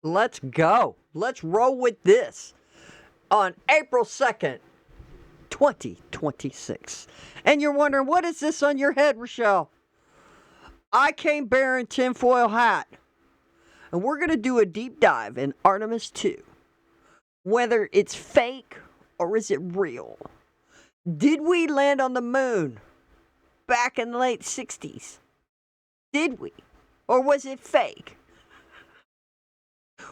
Let's go. Let's roll with this on April 2nd, 2026. And you're wondering, what is this on your head, Rochelle? I came bearing tinfoil hat. And we're going to do a deep dive in Artemis 2. Whether it's fake or is it real? Did we land on the moon back in the late 60s? Did we? Or was it fake?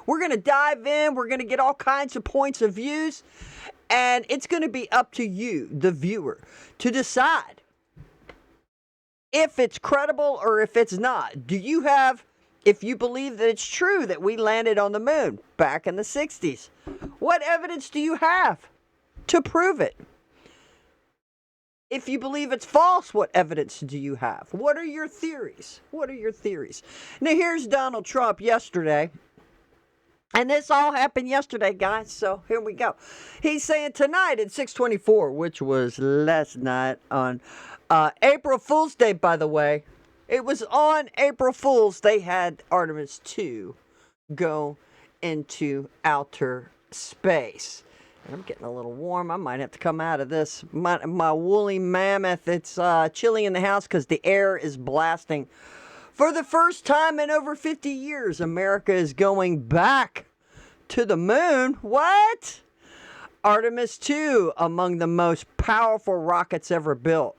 We're going to dive in. We're going to get all kinds of points of views. And it's going to be up to you, the viewer, to decide if it's credible or if it's not. If you believe that it's true that we landed on the moon back in the 60s, what evidence do you have to prove it? If you believe it's false, what evidence do you have? What are your theories? Now, here's Donald Trump yesterday. And this all happened yesterday, guys, so here we go. He's saying tonight at 6:24, which was last night on April Fool's Day, by the way. It was on April Fool's. They had Artemis 2 go into outer space. And I'm getting a little warm. I might have to come out of this. My woolly mammoth. It's chilly in the house because the air is blasting. For the first time in over 50 years, America is going back to the moon. What? Artemis 2, among the most powerful rockets ever built,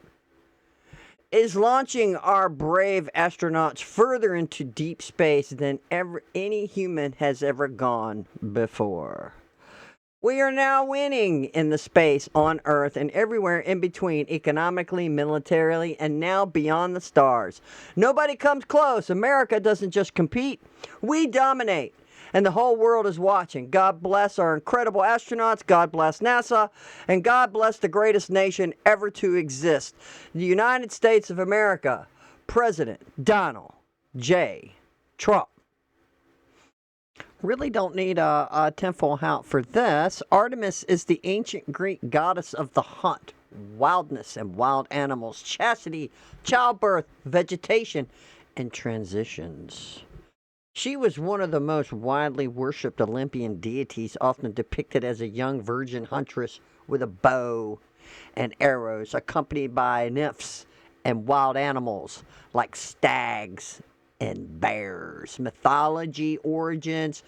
is launching our brave astronauts further into deep space than any human has ever gone before. We are now winning in the space, on Earth, and everywhere in between, economically, militarily, and now beyond the stars. Nobody comes close. America doesn't just compete. We dominate. And the whole world is watching. God bless our incredible astronauts. God bless NASA. And God bless the greatest nation ever to exist. The United States of America. President Donald J. Trump. Really don't need a tinfoil hat for this. Artemis is the ancient Greek goddess of the hunt, wildness and wild animals, chastity, childbirth, vegetation, and transitions. She was one of the most widely worshipped Olympian deities, often depicted as a young virgin huntress with a bow and arrows, accompanied by nymphs and wild animals like stags and bears. Mythology, origins.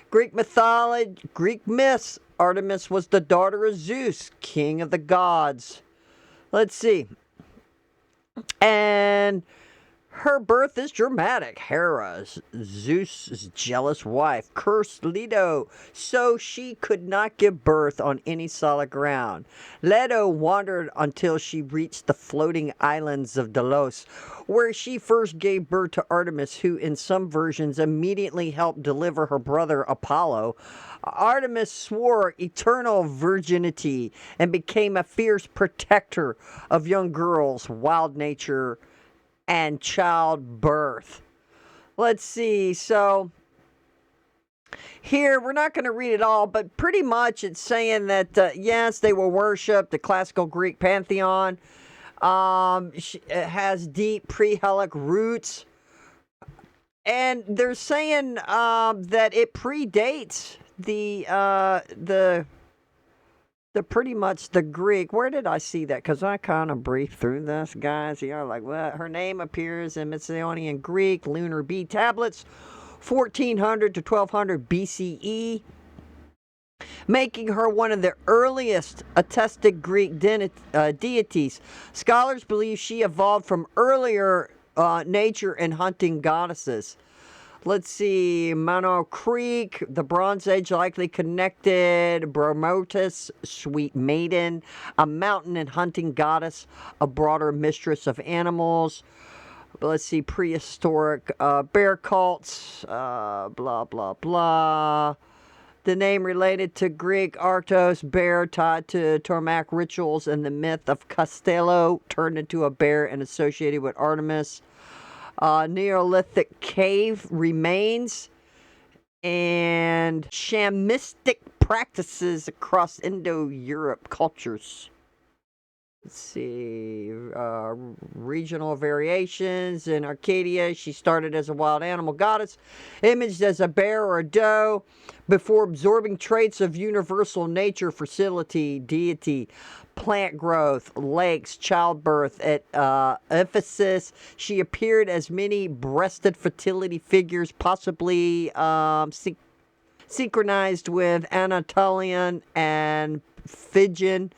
Greek myths. Artemis was the daughter of Zeus, king of the gods. Let's see. And her birth is dramatic. Hera, Zeus' jealous wife, cursed Leto, so she could not give birth on any solid ground. Leto wandered until she reached the floating islands of Delos, where she first gave birth to Artemis, who in some versions immediately helped deliver her brother Apollo. Artemis swore eternal virginity and became a fierce protector of young girls, wild nature, and childbirth. Let's see. So here, we're not going to read it all, but pretty much it's saying that, yes, they will worship the classical Greek pantheon. It has deep pre-Hellenic roots. And they're saying that it predates the pretty much the Greek. Where did I see that? Because I kind of briefed through this, guys. Well, her name appears in Mycenaean Greek lunar B tablets, 1400 to 1200 BCE, making her one of the earliest attested Greek deities. Scholars believe she evolved from earlier nature and hunting goddesses. Let's see, Mano Creek, the Bronze Age likely connected, Bromotus, sweet maiden, a mountain and hunting goddess, a broader mistress of animals. Let's see, prehistoric bear cults, blah, blah, blah. The name related to Greek Artos, bear, tied to Tormac rituals, and the myth of Castello, turned into a bear and associated with Artemis. Neolithic cave remains and shamanistic practices across Indo-Europe cultures. Let's see, regional variations. In Arcadia, she started as a wild animal goddess, imaged as a bear or a doe, before absorbing traits of universal nature, fertility, deity, plant growth, lakes, childbirth. At Ephesus, she appeared as many breasted fertility figures, possibly synchronized with Anatolian and Phrygian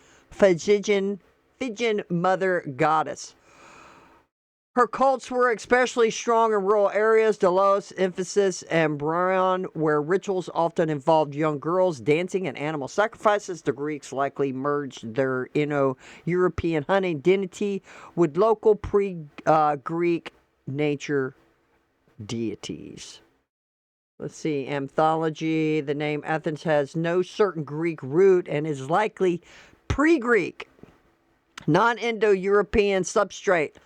mother goddess. Her cults were especially strong in rural areas, Delos, Ephesus, and Bryon, where rituals often involved young girls dancing and animal sacrifices. The Greeks likely merged their Indo-European hunting deity with local pre-Greek nature deities. Let's see, anthology. The name Athens has no certain Greek root and is likely pre-Greek. Non-Indo-European substrate.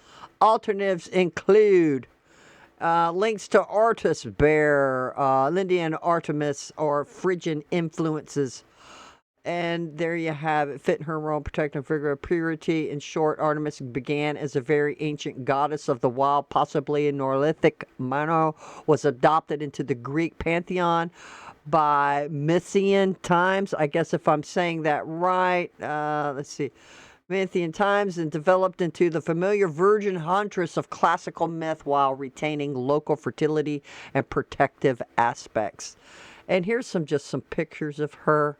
Alternatives include links to Artis bear, Lydian Artemis, or Phrygian influences. And there you have it. Fit in her role, protecting figure of purity. In short, Artemis began as a very ancient goddess of the wild, possibly a Neolithic minor, was adopted into the Greek pantheon by Mysian times. I guess if I'm saying that right. Let's see. Mysian times, and developed into the familiar virgin huntress of classical myth while retaining local fertility and protective aspects. And here's some pictures of her.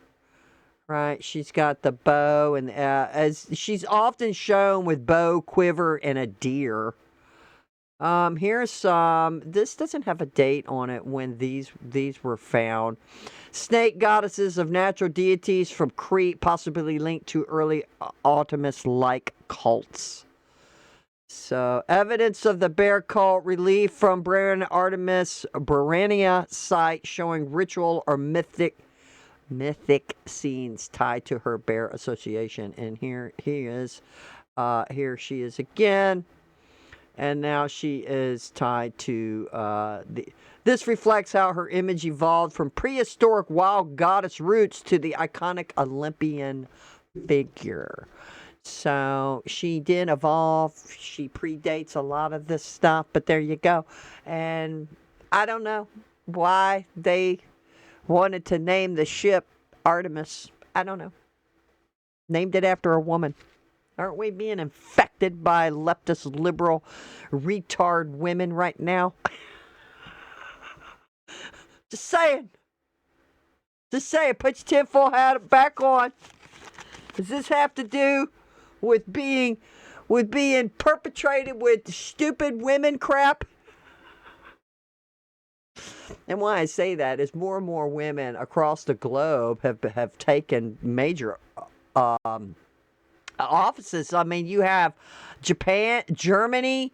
Right, she's got the bow, and as she's often shown with bow, quiver, and a deer. Here's some. This doesn't have a date on it when these were found. Snake goddesses of natural deities from Crete, possibly linked to early Artemis-like cults. So, evidence of the bear cult, relief from Barania site showing ritual or mythic scenes tied to her bear association. And here he is. Here she is again. And now she is tied to this reflects how her image evolved from prehistoric wild goddess roots to the iconic Olympian figure. So she did evolve. She predates a lot of this stuff, but there you go. And I don't know why they wanted to name the ship Artemis. I don't know. Named it after a woman. Aren't we being infected by leftist, liberal, retard women right now? Just saying. Just saying. Put your tinfoil hat back on. Does this have to do with being perpetrated with stupid women crap? And why I say that is more and more women across the globe have taken major offices. I mean, you have Japan, Germany,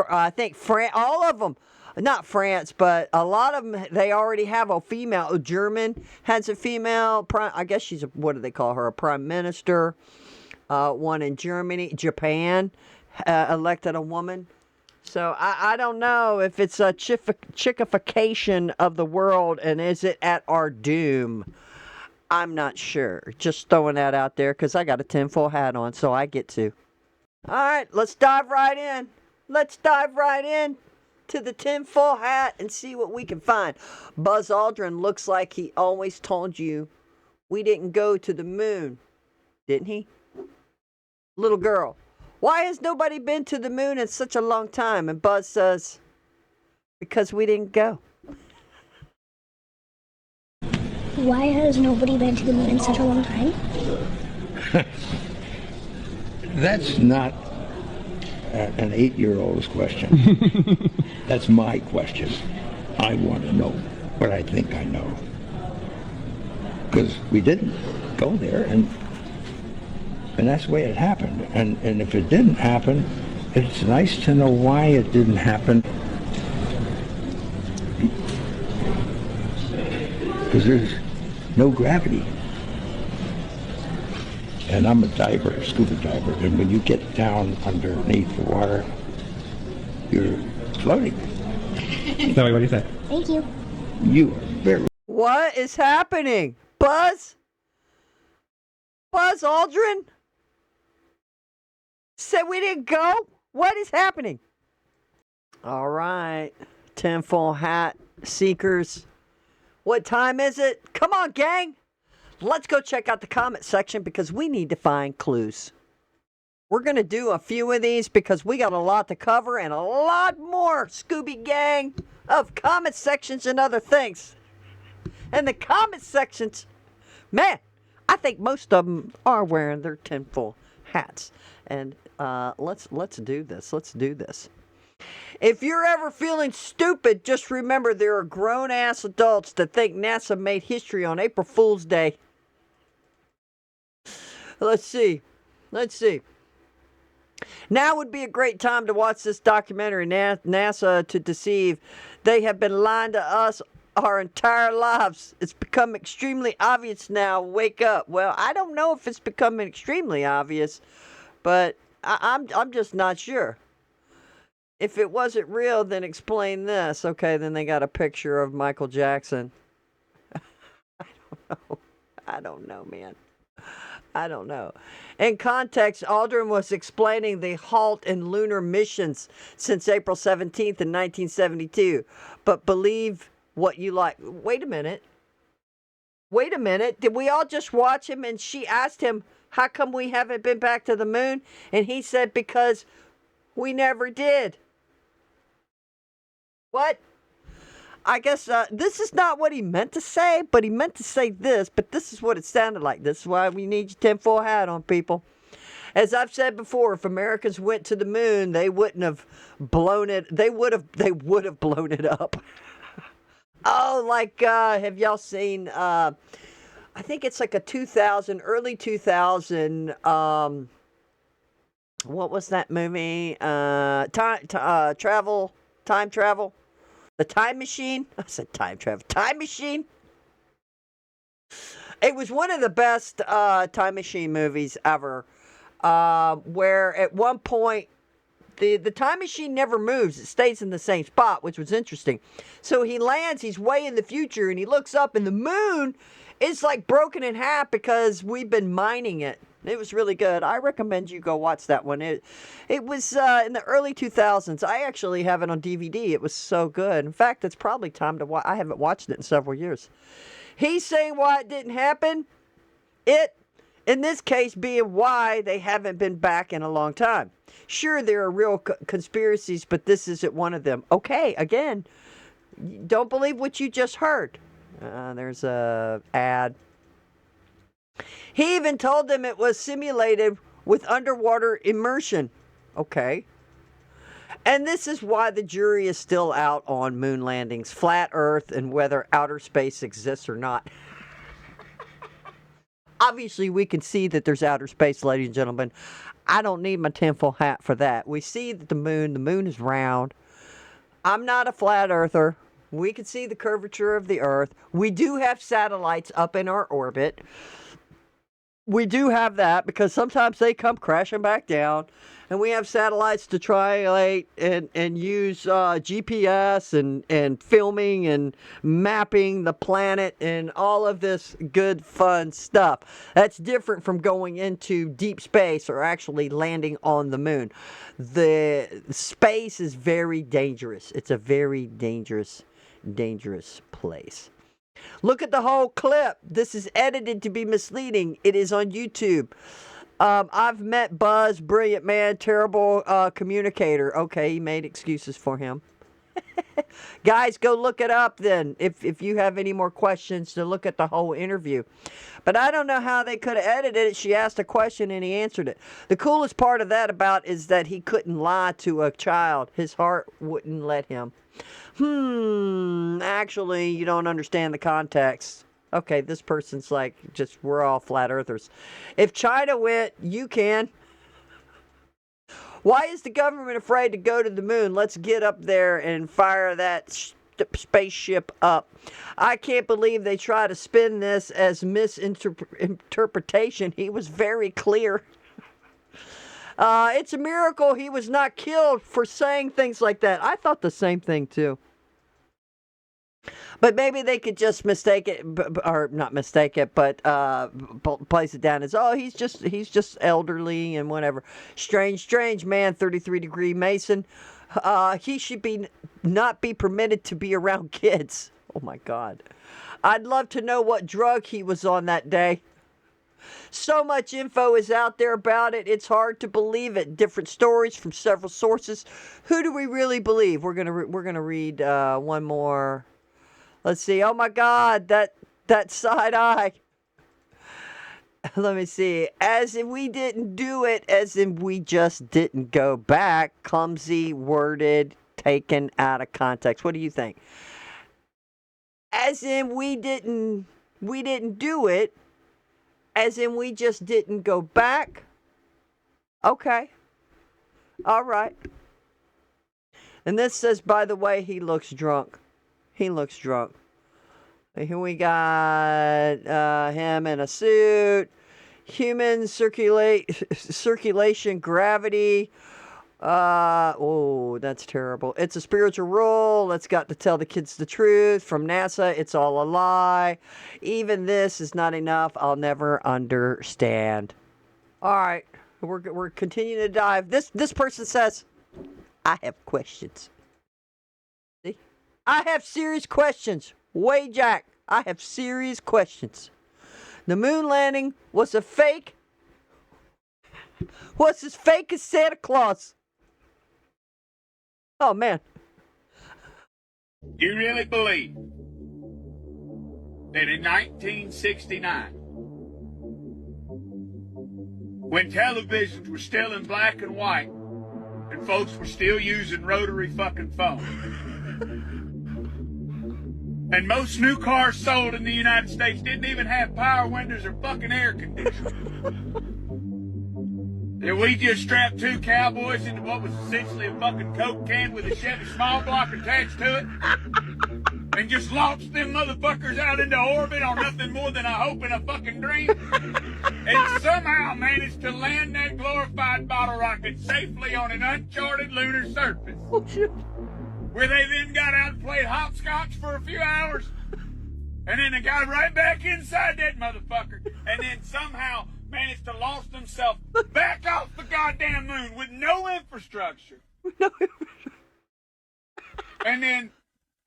I think France, all of them. Not France, but a lot of them, they already have a female. A German has a female, I guess she's, what do they call her, a prime minister. One in Germany. Japan elected a woman. So I don't know if it's a chickification of the world, and is it at our doom? I'm not sure. Just throwing that out there because I got a tinfoil hat on, so I get to. All right, let's dive right in. Let's dive right in to the tinfoil hat and see what we can find. Buzz Aldrin looks like he always told you we didn't go to the moon, didn't he? Little girl, why has nobody been to the moon in such a long time? And Buzz says, because we didn't go. Why has nobody been to the moon in such a long time? That's not an 8-year-old's question. That's my question. I want to know what I think I know. Because we didn't go there, and that's the way it happened. And if it didn't happen, it's nice to know why it didn't happen. Because there's no gravity. And I'm a diver, a scuba diver, and when you get down underneath the water, you're floating. Zoe, what do you say? Thank you. You are very... What is happening? Buzz? Buzz Aldrin? Said we didn't go? What is happening? All right, tinfoil hat seekers. What time is it? Come on, gang. Let's go check out the comment section because we need to find clues. We're going to do a few of these because we got a lot to cover and a lot more, Scooby Gang, of comment sections and other things. And the comment sections, man, I think most of them are wearing their tinfoil hats. And let's do this. Let's do this. If you're ever feeling stupid, just remember there are grown-ass adults that think NASA made history on April Fool's Day. Let's see. Now would be a great time to watch this documentary, NASA to Deceive. They have been lying to us our entire lives. It's become extremely obvious now. Wake up. Well, I don't know if it's becoming extremely obvious, but I'm just not sure. If it wasn't real, then explain this. Okay, then they got a picture of Michael Jackson. I don't know, man. I don't know. In context, Aldrin was explaining the halt in lunar missions since April 17th in 1972. But believe what you like. Wait a minute. Did we all just watch him and she asked him, how come we haven't been back to the moon? And he said, because we never did. What? I guess this is not what he meant to say, but he meant to say this, but this is what it sounded like. This is why we need your tinfoil hat on, people. As I've said before, if Americans went to the moon, they wouldn't have blown it. They would have blown it up. Oh, like, have y'all seen, I think it's like a early 2000, what was that movie? Time travel. The Time Machine? I said time travel. Time Machine? It was one of the best time machine movies ever. Where at one point, the time machine never moves. It stays in the same spot, which was interesting. So he lands, he's way in the future, and he looks up, and the moon is like broken in half because we've been mining it. It was really good. I recommend you go watch that one. It was in the early 2000s. I actually have it on DVD. It was so good. In fact, it's probably time to watch. I haven't watched it in several years. He's saying why it didn't happen. It, in this case, being why they haven't been back in a long time. Sure, there are real conspiracies, but this isn't one of them. Okay, again, don't believe what you just heard. There's a ad. He even told them it was simulated with underwater immersion. Okay. And this is why the jury is still out on moon landings, flat Earth, and whether outer space exists or not. Obviously, we can see that there's outer space, ladies and gentlemen. I don't need my tinfoil hat for that. We see that the moon is round. I'm not a flat earther. We can see the curvature of the Earth. We do have satellites up in our orbit. We do have that because sometimes they come crashing back down, and we have satellites to triangulate and use GPS and filming and mapping the planet and all of this good fun stuff. That's different from going into deep space or actually landing on the moon. The space is very dangerous. It's a very dangerous place. Look at the whole clip. This is edited to be misleading. It is on YouTube. I've met Buzz, brilliant man, terrible communicator. Okay, he made excuses for him. Guys, go look it up then if you have any more questions to look at the whole interview. But I don't know how they could have edited it. She asked a question and he answered it. The coolest part of that is that he couldn't lie to a child. His heart wouldn't let him. Actually, you don't understand the context. Okay, this person's like, we're all flat earthers. If China went, you can. Why is the government afraid to go to the moon? Let's get up there and fire that spaceship up. I can't believe they try to spin this as misinterpretation. He was very clear. It's a miracle he was not killed for saying things like that. I thought the same thing too. But maybe they could just mistake it, or not mistake it, but place it down as, oh, he's just elderly and whatever. Strange man, 33-degree Mason. He should not be permitted to be around kids. Oh my God. I'd love to know what drug he was on that day. So much info is out there about it. It's hard to believe it. Different stories from several sources. Who do we really believe? We're gonna read one more. Let's see. Oh my God, that side eye. Let me see. As if we didn't do it, as if we just didn't go back. Clumsy, worded, taken out of context. What do you think? As in we didn't do it. As in we just didn't go back. Okay. All right. And this says, by the way, he looks drunk. He looks drunk. Here we got him in a suit. Human circulation, gravity. Oh, that's terrible. It's a spiritual rule. It's got to tell the kids the truth. From NASA, it's all a lie. Even this is not enough. I'll never understand. All right, we're continuing to dive. This person says, I have questions. See? I have serious questions. Jack, I have serious questions. The moon landing was a fake. Was as fake as Santa Claus. Oh, man. You really believe that in 1969, when televisions were still in black and white, and folks were still using rotary fucking phones, and most new cars sold in the United States didn't even have power windows or fucking air conditioning, that we just strapped two cowboys into what was essentially a fucking Coke can with a Chevy small block attached to it, and just launched them motherfuckers out into orbit on nothing more than a hope and a fucking dream, and somehow managed to land that glorified bottle rocket safely on an uncharted lunar surface, where they then got out and played hopscotch for a few hours, and then they got right back inside that motherfucker, and then somehow managed to launch themselves back off the goddamn moon with no infrastructure. And then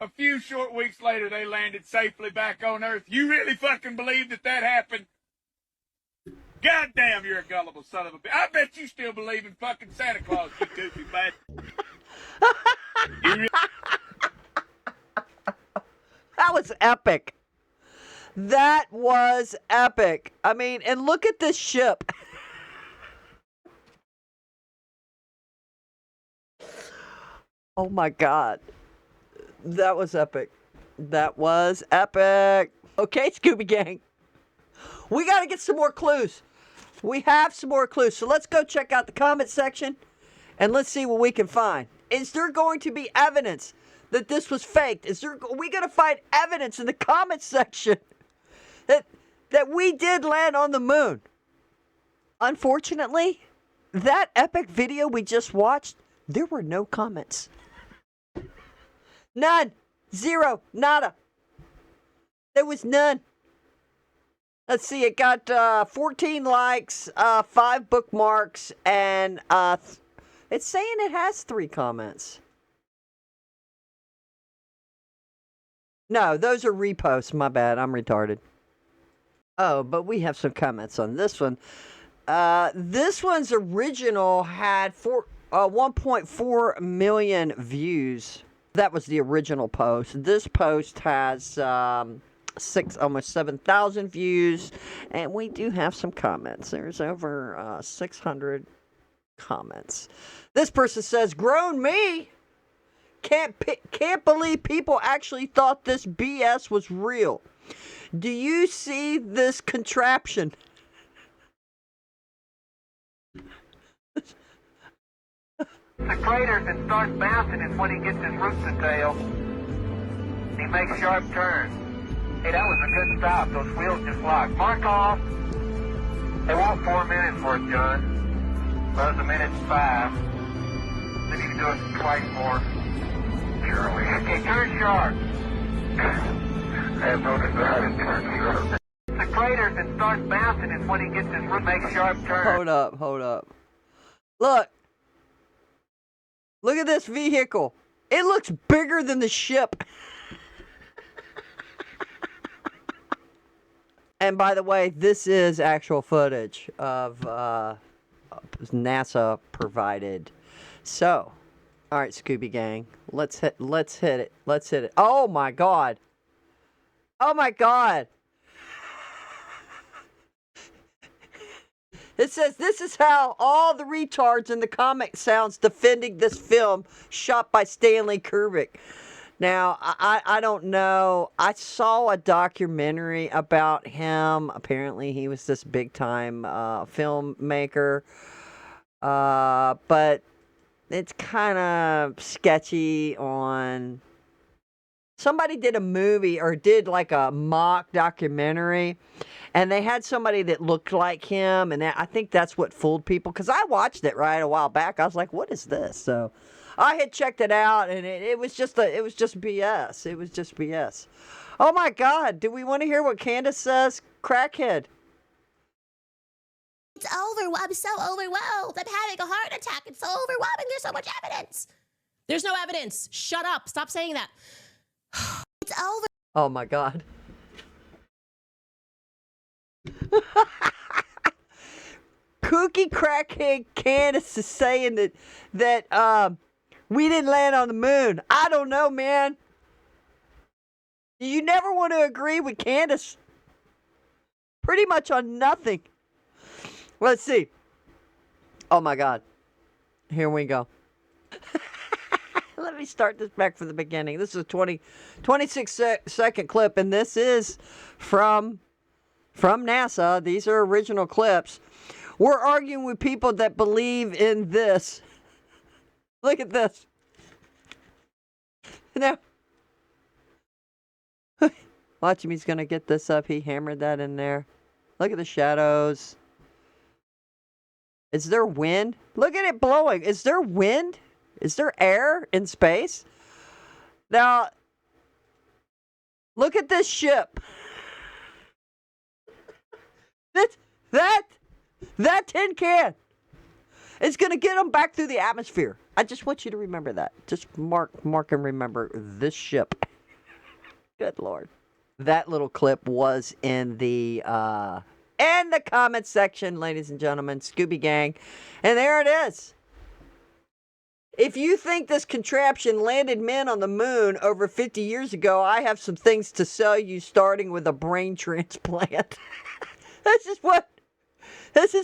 a few short weeks later, they landed safely back on Earth. You really fucking believe that happened? Goddamn, you're a gullible son of a bitch. I bet you still believe in fucking Santa Claus, you goofy bad. That was epic. That was epic. I mean, and look at this ship. Oh my God. That was epic. That was epic. Okay, Scooby Gang. We got to get some more clues. We have some more clues. So let's go check out the comment section and let's see what we can find. Is there going to be evidence that this was faked? Are we going to find evidence in the comment section that we did land on the moon? Unfortunately, that epic video we just watched, there were no comments. None. Zero. Nada. There was none. Let's see, it got 14 likes, 5 bookmarks, and it's saying it has 3 comments. No, those are reposts. My bad. I'm retarded. Oh, but we have some comments on this one. This one's original had 1.4 million views. That was the original post. This post has almost 7,000 views, and we do have some comments. There's over 600 comments. This person says, "Grown me. Can't believe people actually thought this BS was real. Do you see this contraption?" The crater that starts bouncing is when he gets his roots and tails. He makes sharp turns. Hey, that was a good stop. Those wheels just locked. Mark off. They want 4 minutes for it, John. Well, it's 1:05. Then you can do it twice more. Surely. Okay, turn sharp. I have no desire to turn zero. The crater that starts bouncing is when he gets his root, makes sharp turns. Hold up. Look at this vehicle. It looks bigger than the ship. And by the way, this is actual footage of NASA provided. So, all right, Scooby Gang, let's hit it. Oh my God. It says this is how all the retards in the comic sounds defending this film shot by Stanley Kubrick. Now, I don't know. I saw a documentary about him. Apparently, he was this big-time filmmaker. But it's kind of sketchy on... Somebody did a movie or did like a mock documentary, and they had somebody that looked like him, and I think that's what fooled people, because I watched it a while back. I was like, what is this? So I had checked it out, and it was just BS. It was just BS. Oh my God, do we want to hear what Candace says? Crackhead. It's over. I'm so overwhelmed. I'm having a heart attack. It's so overwhelming. There's so much evidence. There's no evidence. Shut up. Stop saying that. It's over. Oh my God. Kooky crackhead Candace is saying that we didn't land on the moon. I don't know, man. You never want to agree with Candace. Pretty much on nothing. Let's see. Oh my God. Here we go. Let me start this back from the beginning. This is a 26-second clip, and this is from NASA. These are original clips. We're arguing with people that believe in this. Look at this. Now, watch him. He's going to get this up. He hammered that in there. Look at the shadows. Is there wind? Look at it blowing. Is there wind? Is there air in space? Now, look at this ship. That tin can is going to get them back through the atmosphere. I just want you to remember that. Just mark and remember this ship. Good Lord. That little clip was in the comment section, ladies and gentlemen, Scooby Gang. And there it is. If you think this contraption landed men on the moon over 50 years ago, I have some things to sell you, starting with a brain transplant. This is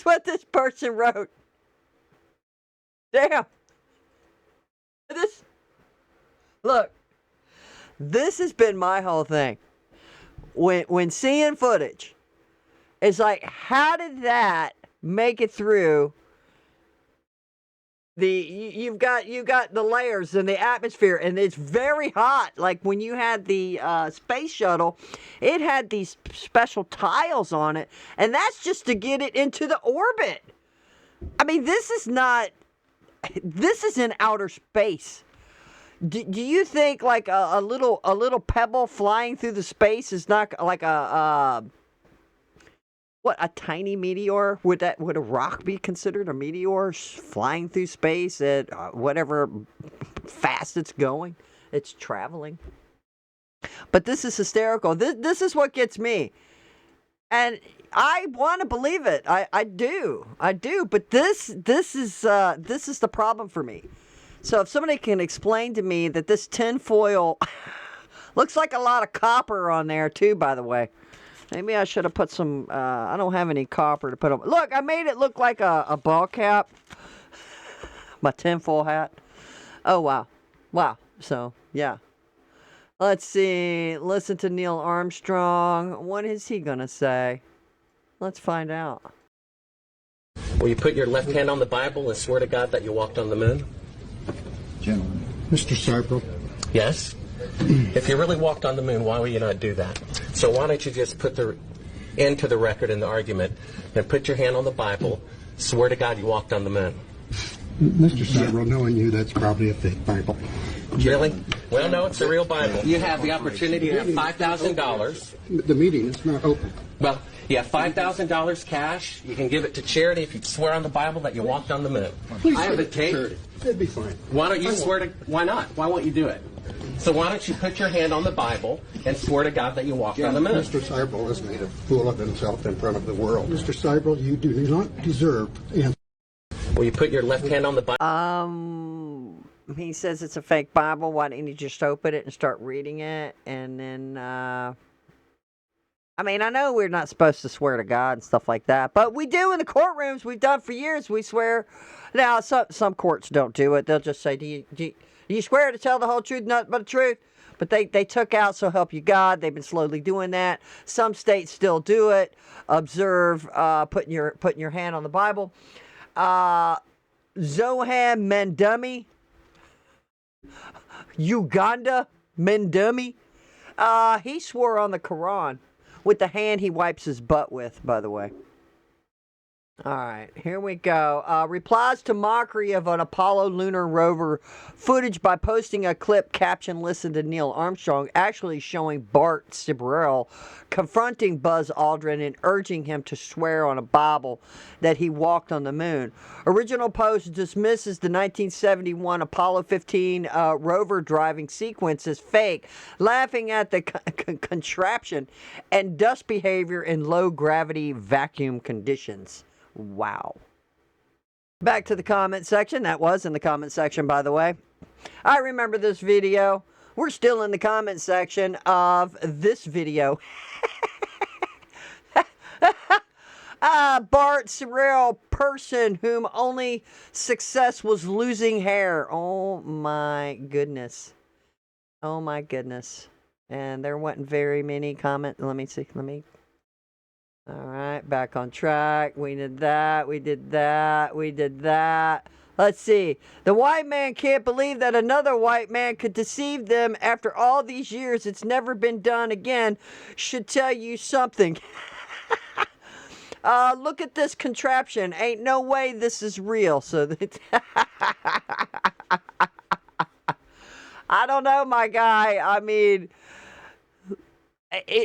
what this person wrote. Damn. This has been my whole thing. When seeing footage, it's like, how did that make it through? You've got the layers in the atmosphere, and it's very hot. Like when you had the space shuttle, it had these special tiles on it, and that's just to get it into the orbit. I mean, this is in outer space. Do you think like a little pebble flying through the space is not like a tiny meteor? Would a rock be considered a meteor flying through space at whatever fast it's going? It's traveling. But this is hysterical. This is what gets me. And I want to believe it. I do. But this is the problem for me. So if somebody can explain to me that this tinfoil looks like a lot of copper on there too, by the way. Maybe I should have put some, I don't have any copper to put on. Look, I made it look like a ball cap. My tinfoil hat. Oh, wow. Wow. So, yeah. Let's see. Listen to Neil Armstrong. What is he going to say? Let's find out. Will you put your left hand on the Bible and swear to God that you walked on the moon? Gentlemen. Mr. Sarper. Yes? If you really walked on the moon, why would you not do that? So why don't you just put the end to the record in the argument and put your hand on the Bible, swear to God you walked on the moon? Mr. Sarper, knowing you, that's probably a fake Bible. Really? Well, no, it's a real Bible. You have the opportunity to have $5,000. The meeting is not open. Well, you have $5,000 cash. You can give it to charity if you swear on the Bible that you walked on the moon. Please I have give a it to tape. charity. It'd be fine. Why don't you swear to? Why not? Why won't you do it? So why don't you put your hand on the Bible and swear to God that you walked on the moon? Mr. Seibel has made a fool of himself in front of the world. Mr. Seibel, you do not deserve answers. Will you put your left hand on the Bible? He says it's a fake Bible. Why didn't you just open it and start reading it? And then, I mean, I know we're not supposed to swear to God and stuff like that, but we do in the courtrooms. We've done for years. We swear. Now, some courts don't do it. They'll just say, do you swear to tell the whole truth, nothing but the truth? But they took out "So help you God." They've been slowly doing that. Some states still do it. Observe putting your hand on the Bible. Zohan Mendumi, Uganda Mendumi. He swore on the Quran with the hand he wipes his butt with, by the way. All right, here we go. Replies to mockery of an Apollo lunar rover footage by posting a clip caption "Listen to Neil Armstrong," actually showing Bart Sibrel confronting Buzz Aldrin and urging him to swear on a Bible that he walked on the moon. Original post dismisses the 1971 Apollo 15 rover driving sequence as fake, laughing at the contraption and dust behavior in low gravity vacuum conditions. Wow. Back to the comment section. That was in the comment section, by the way. I remember this video. We're still in the comment section of this video. Bart Sibrel, person whom only success was losing hair. Oh my goodness. Oh my goodness. And there wasn't very many comments. Let me see. All right, back on track. We did that. Let's see. The white man can't believe that another white man could deceive them after all these years. It's never been done again. Should tell you something. Look at this contraption. Ain't no way this is real. So I don't know, my guy. I mean,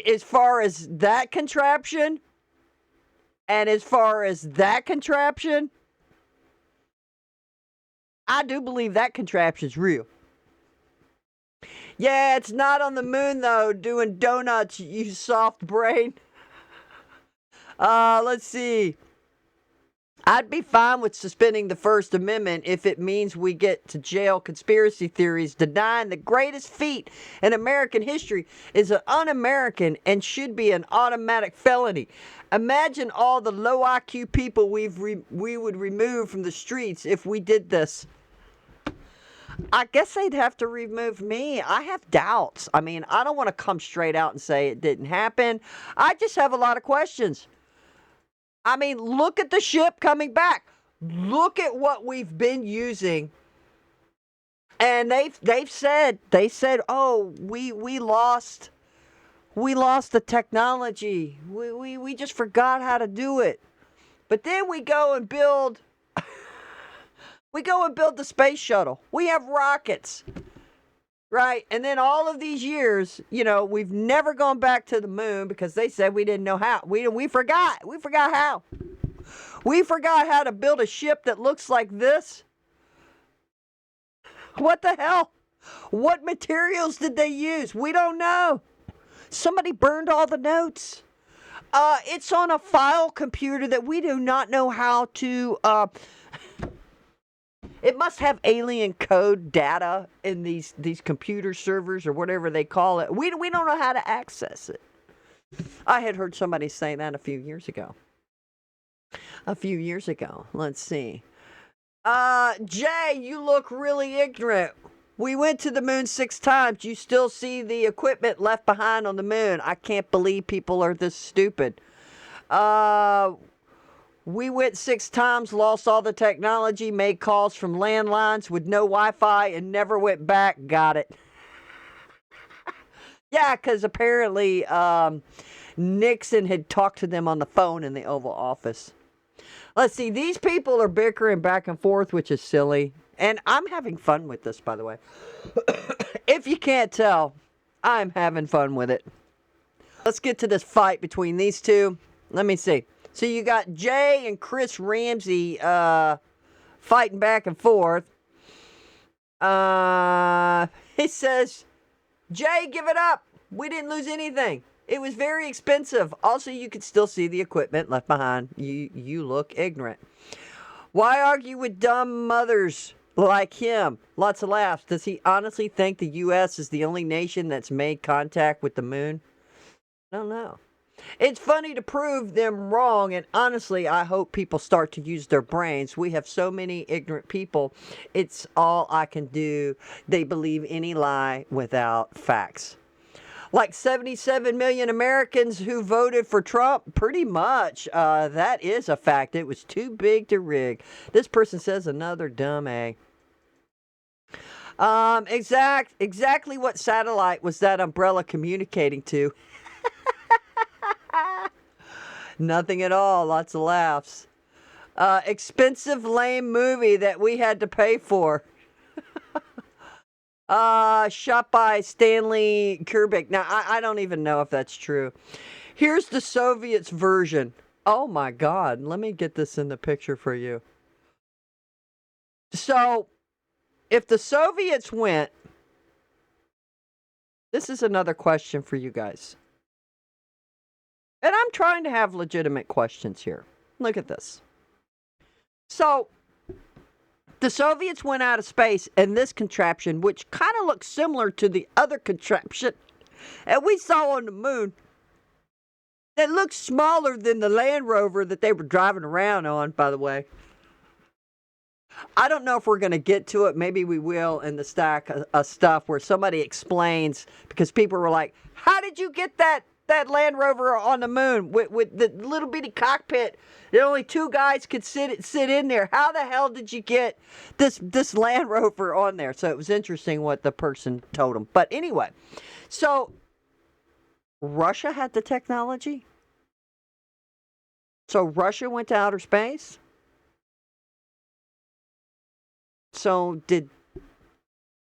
as far as that contraption, and as far as that contraption, I do believe that contraption's real. Yeah, it's not on the moon, though, doing donuts, you soft brain. Let's see. I'd be fine with suspending the First Amendment if it means we get to jail conspiracy theories denying the greatest feat in American history is an un-American and should be an automatic felony. Imagine all the low IQ people we would remove from the streets if we did this. I guess they'd have to remove me. I have doubts. I mean, I don't want to come straight out and say it didn't happen. I just have a lot of questions. I mean, look at the ship coming back. Look at what we've been using. And they've said, oh, we lost the technology. We just forgot how to do it. But then we go and build the space shuttle. We have rockets. Right? And then all of these years, we've never gone back to the moon because they said we didn't know how. We forgot. We forgot how. We forgot how to build a ship that looks like this. What the hell? What materials did they use? We don't know. Somebody burned all the notes. It's on a file computer that we do not know how to... It must have alien code data in these computer servers or whatever they call it. We don't know how to access it. I had heard somebody say that a few years ago. Let's see. Jay, you look really ignorant. We went to the moon 6 times. You still see the equipment left behind on the moon. I can't believe people are this stupid. We went 6 times, lost all the technology, made calls from landlines with no Wi-Fi, and never went back. Got it. Yeah, because apparently Nixon had talked to them on the phone in the Oval Office. Let's see. These people are bickering back and forth, which is silly. And I'm having fun with this, by the way. If you can't tell, I'm having fun with it. Let's get to this fight between these two. Let me see. So you got Jay and Chris Ramsey fighting back and forth. He says, Jay, give it up. We didn't lose anything. It was very expensive. Also, you could still see the equipment left behind. You look ignorant. Why argue with dumb mothers like him? Lots of laughs. Does he honestly think the U.S. is the only nation that's made contact with the moon? I don't know. It's funny to prove them wrong, and honestly, I hope people start to use their brains. We have so many ignorant people. It's all I can do. They believe any lie without facts. Like 77 million Americans who voted for Trump, pretty much. That is a fact. It was too big to rig. This person says another dumb A. Exactly what satellite was that umbrella communicating to? Nothing at all. Lots of laughs. Expensive, lame movie that we had to pay for. Shot by Stanley Kubrick. Now, I don't even know if that's true. Here's the Soviets version. Oh my God. Let me get this in the picture for you. So, if the Soviets went, this is another question for you guys. And I'm trying to have legitimate questions here. Look at this. So, the Soviets went out of space, and this contraption, which kind of looks similar to the other contraption that we saw on the moon, that looks smaller than the Land Rover that they were driving around on, by the way. I don't know if we're going to get to it. Maybe we will in the stack of stuff where somebody explains, because people were like, how did you get that Land Rover on the moon with the little bitty cockpit that only two guys could sit in there? How the hell did you get this Land Rover on there? So it was interesting what the person told him. But anyway, so Russia had the technology. So Russia went to outer space. So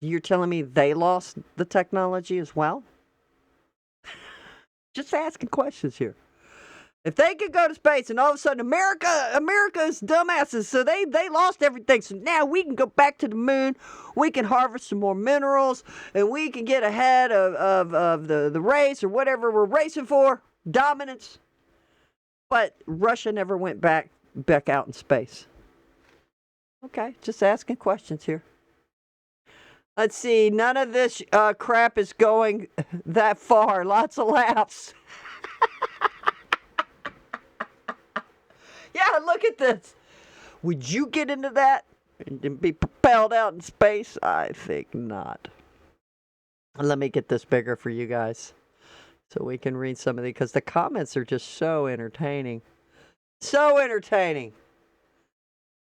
you're telling me they lost the technology as well? Just asking questions here. If they could go to space and all of a sudden America's dumbasses, so they lost everything. So now we can go back to the moon, we can harvest some more minerals, and we can get ahead of the race or whatever we're racing for, dominance. But Russia never went back out in space. Okay, just asking questions here. Let's see, none of this crap is going that far. Lots of laughs. Yeah, look at this. Would you get into that and be propelled out in space? I think not. Let me get this bigger for you guys so we can read some of these, because the comments are just so entertaining. So entertaining.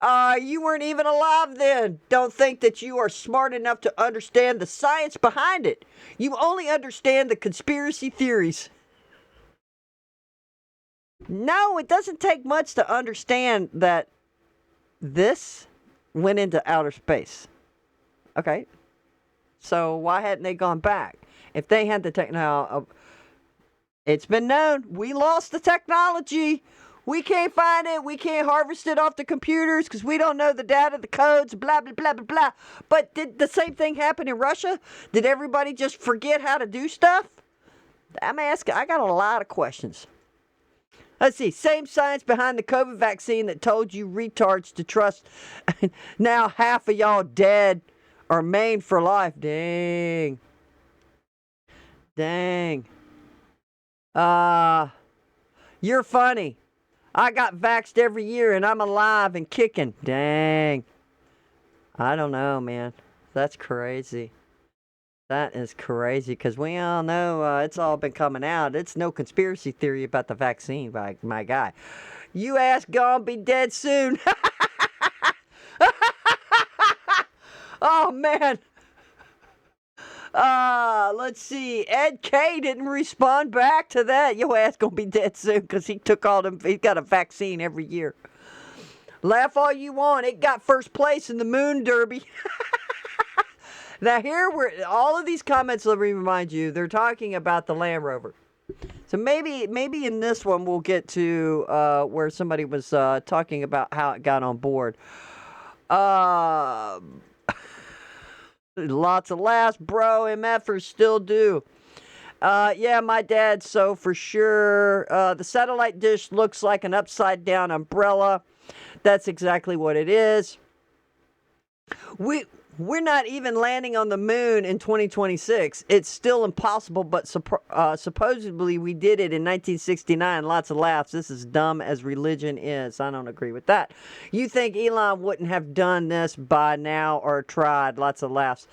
You weren't even alive then. Don't think that you are smart enough to understand the science behind it. You only understand the conspiracy theories. No, it doesn't take much to understand that this went into outer space. Okay. So why hadn't they gone back? If they had the technology, it's been known. We lost the technology. We can't find it. We can't harvest it off the computers because we don't know the data, the codes, blah, blah, blah, blah, blah. But did the same thing happen in Russia? Did everybody just forget how to do stuff? I'm asking. I got a lot of questions. Let's see. Same science behind the COVID vaccine that told you retards to trust. Now half of y'all dead or maimed for life. Dang. You're funny. I got vaxxed every year and I'm alive and kicking. Dang. I don't know, man. That's crazy. That is crazy because we all know it's all been coming out. It's no conspiracy theory about the vaccine, my guy. You ass gonna be dead soon. Oh, man. Let's see. Ed K didn't respond back to that. Your ass gonna be dead soon because he took all them. He's got a vaccine every year. Laugh all you want. It got first place in the moon derby. Now all of these comments, let me remind you, they're talking about the Land Rover. So maybe in this one we'll get to where somebody was talking about how it got on board. Lots of laughs, bro. MFers still do. Yeah, my dad, so for sure. The satellite dish looks like an upside down umbrella. That's exactly what it is. We're not even landing on the moon in 2026. It's still impossible, but supposedly we did it in 1969. Lots of laughs. This is dumb as religion is. I don't agree with that. You think Elon wouldn't have done this by now or tried? Lots of laughs.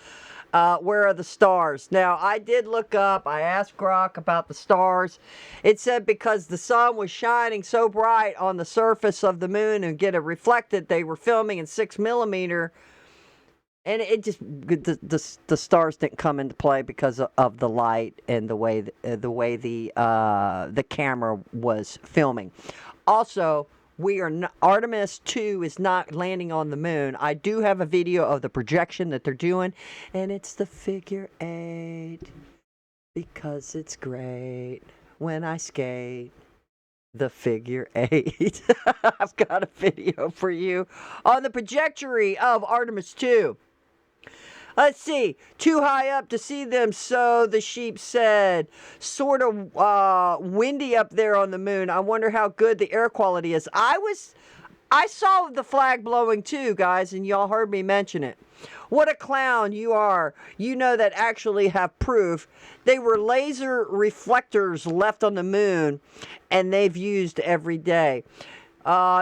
Where are the stars? Now, I did look up. I asked Grok about the stars. It said because the sun was shining so bright on the surface of the moon and get it reflected, they were filming in 6mm. And it just the stars didn't come into play because of the light and the way the camera was filming. Also, Artemis 2 is not landing on the moon. I do have a video of the projection that they're doing, and it's the figure 8 because it's great when I skate. The figure 8. I've got a video for you on the trajectory of Artemis 2. Let's see. Too high up to see them, so the sheep said. Sort of windy up there on the moon. I wonder how good the air quality is. I saw the flag blowing too, guys, and y'all heard me mention it. What a clown you are. You know that actually have proof. They were laser reflectors left on the moon, and they've used every day.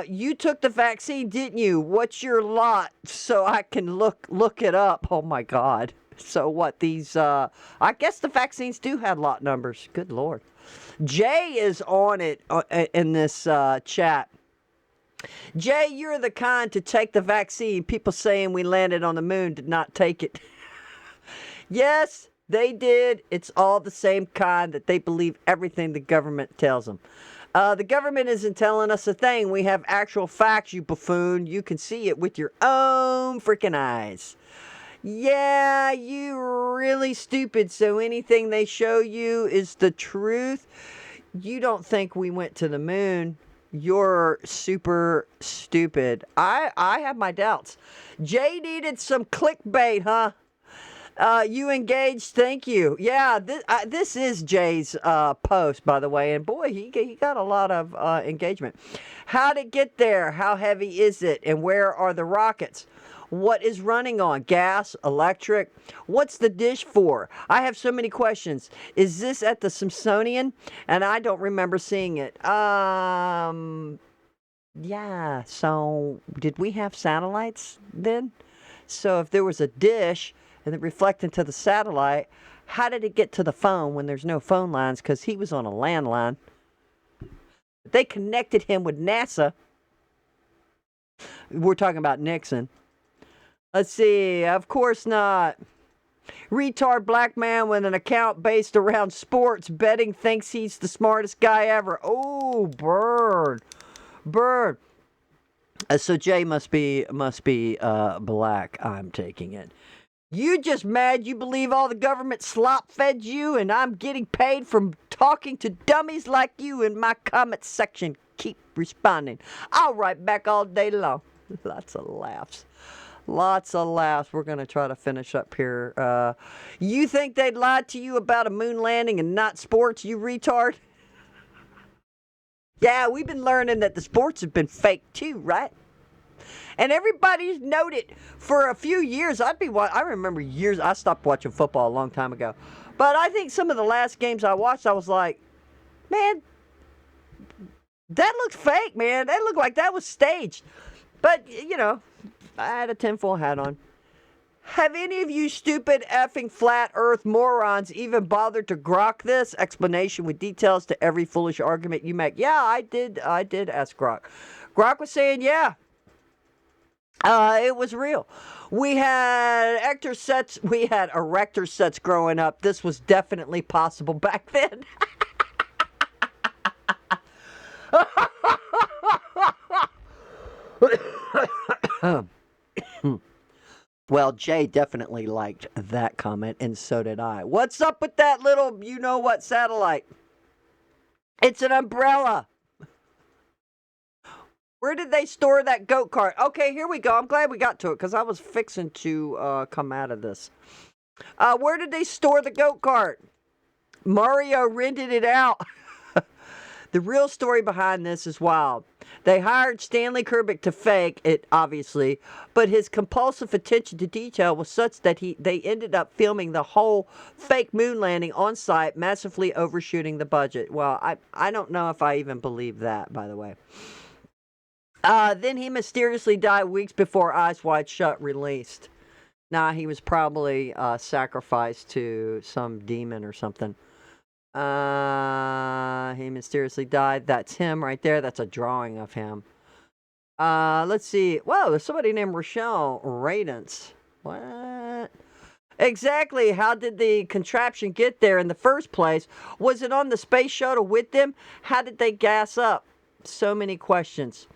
You took the vaccine, didn't you? What's your lot so I can look it up? Oh my God. So what these, I guess the vaccines do have lot numbers. Good Lord. Jay is on it in this chat. Jay, you're the kind to take the vaccine. People saying we landed on the moon did not take it. Yes, they did. It's all the same kind that they believe everything the government tells them. The government isn't telling us a thing. We have actual facts, you buffoon. You can see it with your own freaking eyes. Yeah, you're really stupid, so anything they show you is the truth. You don't think we went to the moon. You're super stupid. I have my doubts. Jay needed some clickbait, huh? You engaged, thank you. Yeah, this is Jay's post, by the way, and boy, he got a lot of engagement. How'd it get there? How heavy is it? And where are the rockets? What is running on? Gas? Electric? What's the dish for? I have so many questions. Is this at the Smithsonian? And I don't remember seeing it. Yeah, so did we have satellites then? So if there was a dish and it reflected to the satellite, how did it get to the phone when there's no phone lines? Because he was on a landline. They connected him with NASA. We're talking about Nixon. Let's see. Of course not. Retard black man with an account based around sports betting thinks he's the smartest guy ever. Oh, bird. So Jay must be black. I'm taking it. You just mad you believe all the government slop fed you and I'm getting paid from talking to dummies like you in my comment section. Keep responding. I'll write back all day long. Lots of laughs. We're going to try to finish up here. You think they'd lied to you about a moon landing and not sports, you retard? Yeah, we've been learning that the sports have been fake too, right? And everybody's noted for a few years. I remember years. I stopped watching football a long time ago. But I think some of the last games I watched, I was like, man, that looked fake, man. That looked like that was staged. But, you know, I had a tinfoil hat on. Have any of you stupid effing flat earth morons even bothered to grok this explanation with details to every foolish argument you make? Yeah, I did ask Grok. Grok was saying, yeah, it was real. We had erector sets growing up. This was definitely possible back then. Well, Jay definitely liked that comment, and so did I. What's up with that little you-know-what satellite? It's an umbrella. Where did they store that goat cart? Okay, here we go. I'm glad we got to it because I was fixing to come out of this. Where did they store the goat cart? Mario rented it out. The real story behind this is wild. They hired Stanley Kubrick to fake it, obviously, but his compulsive attention to detail was such that they ended up filming the whole fake moon landing on site, massively overshooting the budget. Well, I don't know if I even believe that, by the way. Then he mysteriously died weeks before Eyes Wide Shut released. Nah, he was probably sacrificed to some demon or something. He mysteriously died. That's him right there. That's a drawing of him. Let's see. Whoa, there's somebody named Rochelle Radance. What? Exactly. How did the contraption get there in the first place? Was it on the space shuttle with them? How did they gas up? So many questions.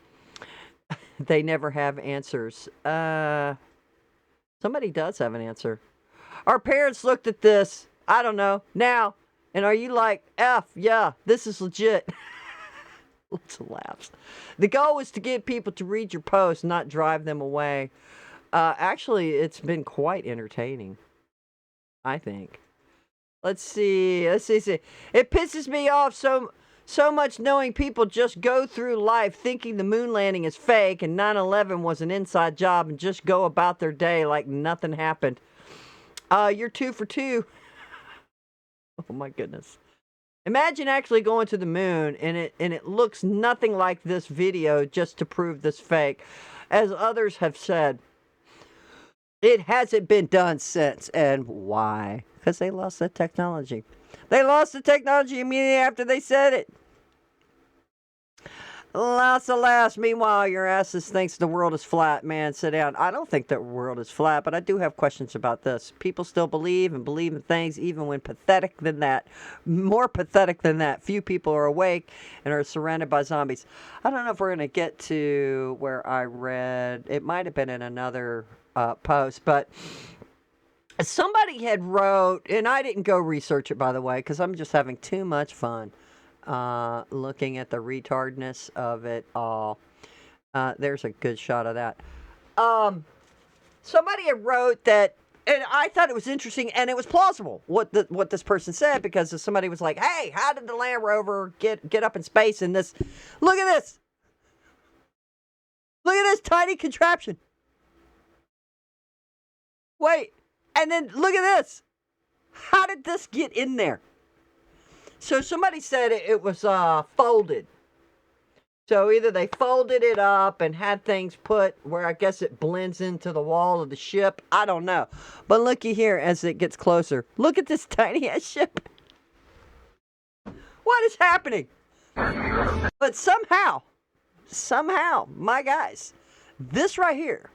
They never have answers. Somebody does have an answer. Our parents looked at this, I don't know, now, and are you like, yeah, this is legit? Lots of laughs. The goal was to get people to read your post, not drive them away. Actually, it's been quite entertaining, I think. Let's see. It pisses me off so much knowing people just go through life thinking the moon landing is fake and 9/11 was an inside job and just go about their day like nothing happened. You're 2 for 2. Oh my goodness. Imagine actually going to the moon and it looks nothing like this video just to prove this fake. As others have said, it hasn't been done since. And why? Because they lost the technology. They lost the technology immediately after they said it. Lots of laughs. Meanwhile, your asses thinks the world is flat. Man, sit down. I don't think the world is flat, but I do have questions about this. People still believe in things even when pathetic than that. More pathetic than that. Few people are awake and are surrounded by zombies. I don't know if we're going to get to where I read. It might have been in another post, but somebody had wrote, and I didn't go research it, by the way, because I'm just having too much fun. Looking at the retardness of it all. There's a good shot of that. Somebody had wrote that, and I thought it was interesting, and it was plausible what this person said, because somebody was like, "Hey, how did the Land Rover get up in space in this? Look at this! Look at this tiny contraption. Wait, and then look at this. How did this get in there?" So somebody said it was folded. So either they folded it up and had things put where I guess it blends into the wall of the ship. I don't know. But looky here as it gets closer. Look at this tiny ass ship. What is happening? But somehow, my guys, this right here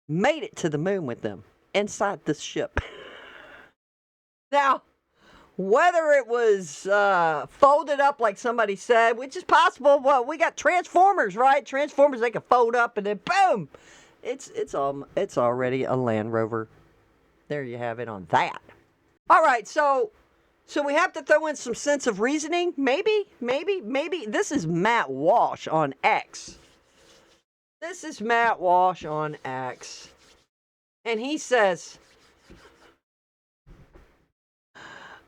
made it to the moon with them inside this ship. Now, whether it was folded up like somebody said, which is possible, well, we got Transformers, right? Transformers, they can fold up and then boom! It's already a Land Rover. There you have it on that. All right, so we have to throw in some sense of reasoning. Maybe. This is Matt Walsh on X. And he says,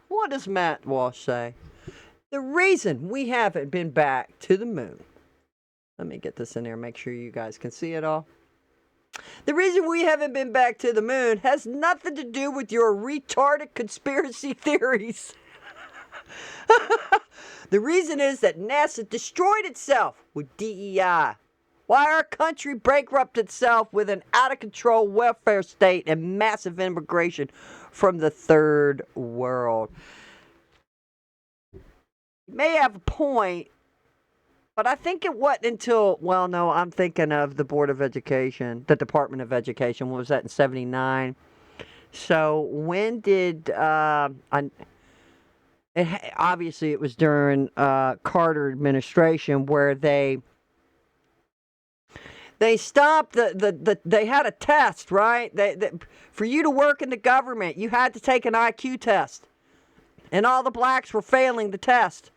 what does Matt Walsh say? The reason we haven't been back to the moon. Let me get this in there, make sure you guys can see it all. The reason we haven't been back to the moon has nothing to do with your retarded conspiracy theories. The reason is that NASA destroyed itself with DEI. Why our country bankrupted itself with an out-of-control welfare state and massive immigration from the third world. You may have a point, but I think it wasn't until, well, no, I'm thinking of the Board of Education, the Department of Education. What was that, in 79? So when did, obviously it was during Carter administration where they They stopped they had a test, right? For you to work in the government, you had to take an IQ test. And all the blacks were failing the test.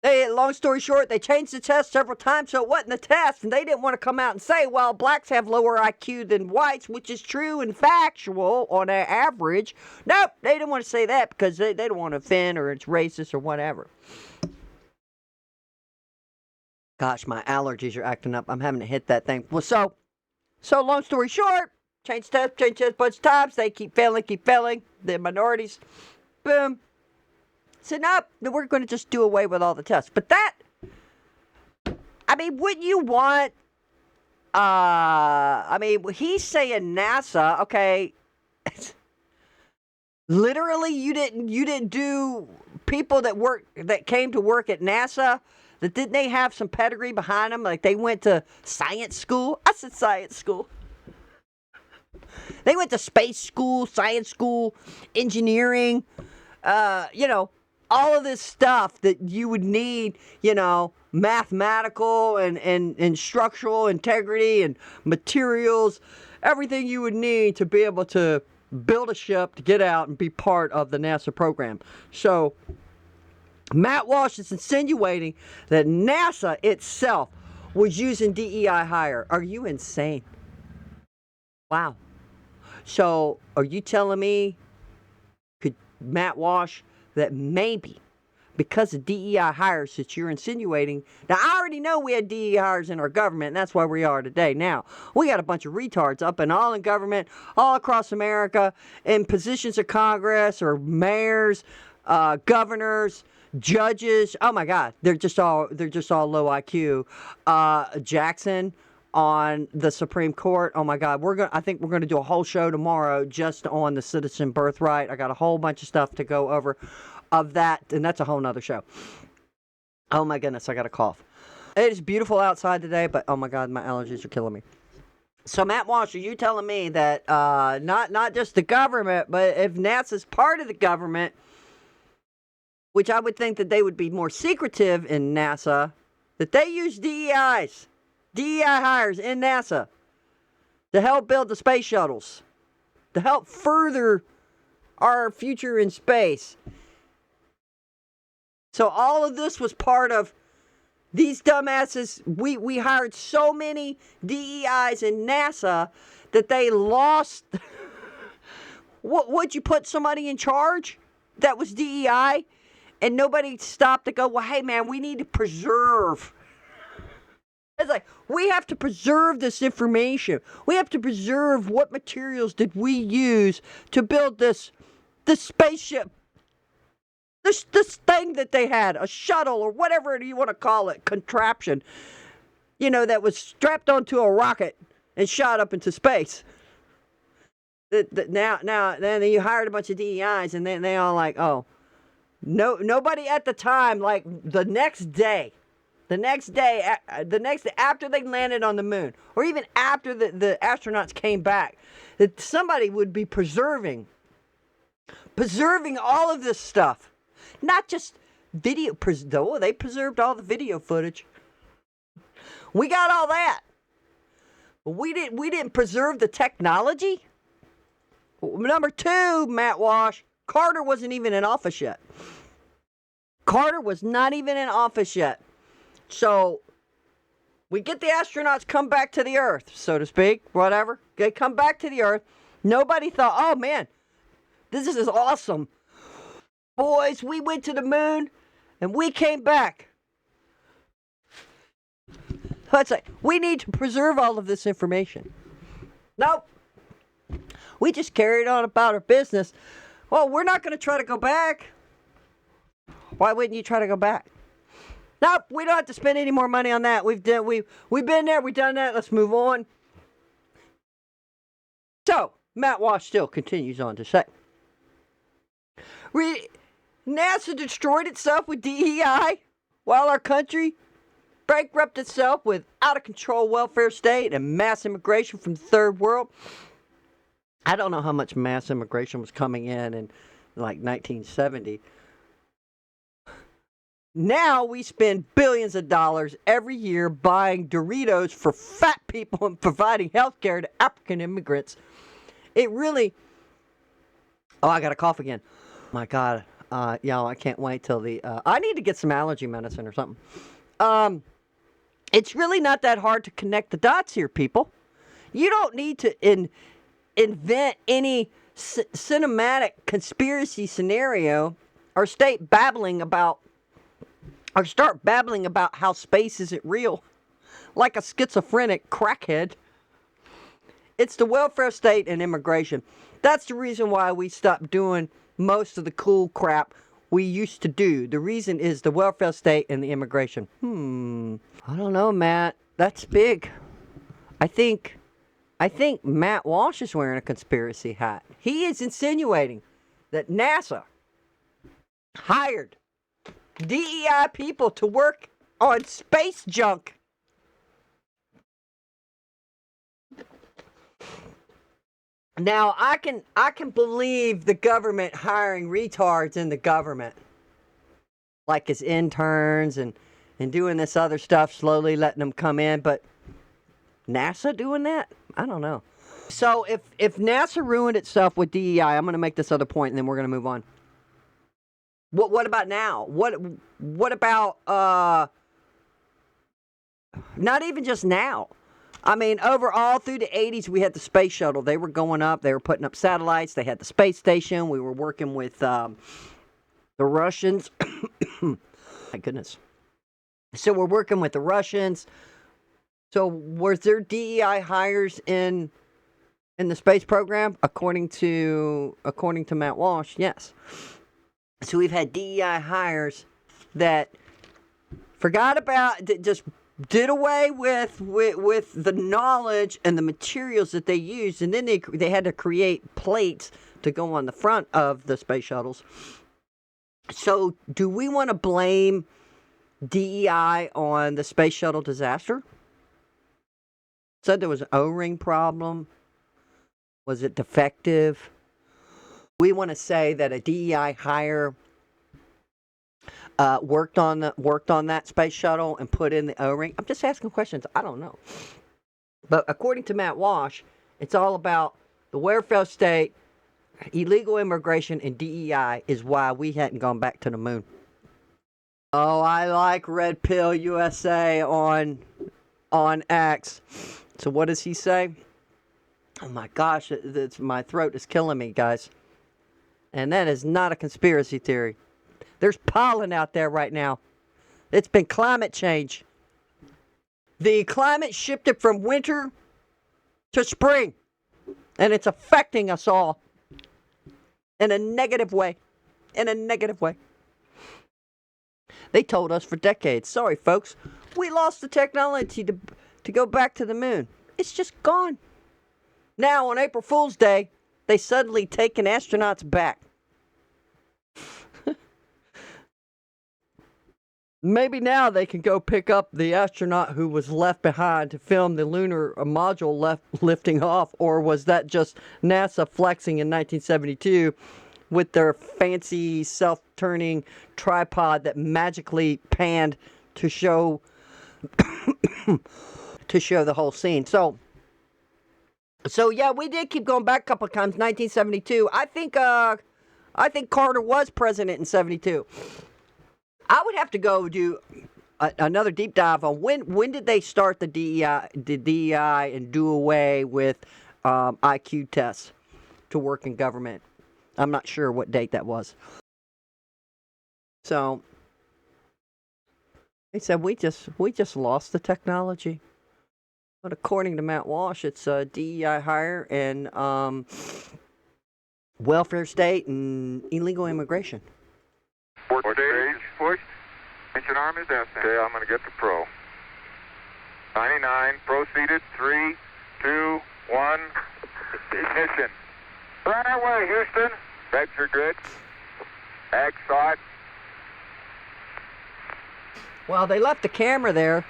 Long story short, they changed the test several times so it wasn't the test, and they didn't want to come out and say, well, blacks have lower IQ than whites, which is true and factual on an average. Nope, they didn't want to say that because they don't want to offend or it's racist or whatever. Gosh, my allergies are acting up. I'm having to hit that thing. Well, so long story short, change test a bunch of times. They keep failing. The minorities, boom. Said, nope, we're going to just do away with all the tests. But that, I mean, wouldn't you want, he's saying NASA, okay, literally you didn't do people that came to work at NASA, that didn't they have some pedigree behind them? Like they went to science school. I said science school. They went to space school, science school, engineering, all of this stuff that you would need, mathematical and structural integrity and materials, everything you would need to be able to build a ship to get out and be part of the NASA program. So Matt Walsh is insinuating that NASA itself was using DEI hire. Are you insane? Wow. So are you telling me, could Matt Walsh, that maybe because of DEI hires that you're insinuating. Now, I already know we had DEI hires in our government, and that's where we are today. Now, we got a bunch of retards up and all in government, all across America, in positions of Congress or mayors, governors, judges. Oh my God, they're just all low IQ. Jackson on the Supreme Court. Oh my God, I think we're gonna do a whole show tomorrow just on the citizen birthright. I got a whole bunch of stuff to go over of that, and that's a whole nother show. Oh my goodness, I got a cough. It is beautiful outside today, but oh my God, my allergies are killing me. So Matt Walsh, are you telling me that not just the government, but if NASA's part of the government, which I would think that they would be more secretive in NASA, that they use DEI hires in NASA to help build the space shuttles, to help further our future in space. So all of this was part of these dumbasses. We hired so many DEIs in NASA that they lost. Would you put somebody in charge that was DEI? And nobody stopped to go, well, hey, man, we need to preserve. It's like, we have to preserve this information. We have to preserve what materials did we use to build this spaceship. This thing that they had, a shuttle or whatever you want to call it, contraption, that was strapped onto a rocket and shot up into space. Then you hired a bunch of DEIs, and then they all like, oh. No, nobody at the time, like the next day after they landed on the moon, or even after the astronauts came back, that somebody would be preserving all of this stuff. Not just video, though they preserved all the video footage. We got all that. But we didn't preserve the technology. Number two, Matt Walsh, Carter wasn't even in office yet. Carter was not even in office yet. So, we get the astronauts come back to the Earth, so to speak, whatever. They come back to the Earth. Nobody thought, oh man, this is awesome. Boys, we went to the moon and we came back. Let's say, we need to preserve all of this information. Nope. We just carried on about our business. Well, we're not going to try to go back. Why wouldn't you try to go back? Nope, we don't have to spend any more money on that. We've been there, we've done that. Let's move on. So, Matt Walsh still continues on to say, NASA destroyed itself with DEI while our country bankrupted itself with out-of-control welfare state and mass immigration from the third world. I don't know how much mass immigration was coming in like 1970. Now we spend billions of dollars every year buying Doritos for fat people and providing health care to African immigrants. It really... Oh, I got a cough again. My God. Y'all, I can't wait till the... I need to get some allergy medicine or something. It's really not that hard to connect the dots here, people. You don't need to invent any cinematic conspiracy scenario or start babbling about how space isn't real like a schizophrenic crackhead. It's the welfare state and immigration. That's the reason why we stopped doing most of the cool crap we used to do. The reason is the welfare state and the immigration. I don't know, Matt. That's big. I think Matt Walsh is wearing a conspiracy hat. He is insinuating that NASA hired DEI people to work on space junk. Now, I can believe the government hiring retards in the government, like as interns and doing this other stuff, slowly letting them come in, but NASA doing that? I don't know. So if NASA ruined itself with DEI, I'm going to make this other point and then we're going to move on. What about now? What about not even just now? I mean, overall through the 80s, we had the space shuttle. They were going up. They were putting up satellites. They had the space station. We were working with the Russians. My goodness. So we're working with the Russians. So was there DEI hires in the space program? According to Matt Walsh, yes. So we've had DEI hires that forgot about, that just did away with the knowledge and the materials that they used, and then they had to create plates to go on the front of the space shuttles. So do we want to blame DEI on the space shuttle disaster? Said there was an O-ring problem. Was it defective? We want to say that a DEI hire worked on that space shuttle and put in the O-ring. I'm just asking questions. I don't know. But according to Matt Walsh, it's all about the welfare state, illegal immigration, and DEI is why we hadn't gone back to the moon. Oh, I like Red Pill USA on X. So what does he say? Oh my gosh, my throat is killing me, guys. And that is not a conspiracy theory. There's pollen out there right now. It's been climate change. The climate shifted from winter to spring. And it's affecting us all. In a negative way. In a negative way. They told us for decades. Sorry, folks. We lost the technology to go back to the moon. It's just gone. Now, on April Fool's Day, they suddenly taken astronauts back. Maybe now they can go pick up the astronaut who was left behind to film the lunar module lifting off, or was that just NASA flexing in 1972 with their fancy self-turning tripod that magically panned to show the whole scene? So yeah, we did keep going back a couple of times. 1972. I think Carter was president in 72. I would have to go do another deep dive on when did they start the DEI and do away with IQ tests to work in government. I'm not sure what date that was. So they said we just lost the technology. But according to Matt Walsh, it's DEI hire and welfare state and illegal immigration. 4 days, push. Engine arm is destined. Okay, I'm going to get the pro. 99, proceeded. 3, 2, 1, ignition. Right away, Houston. Vector grid. Ag side. Well, they left the camera there.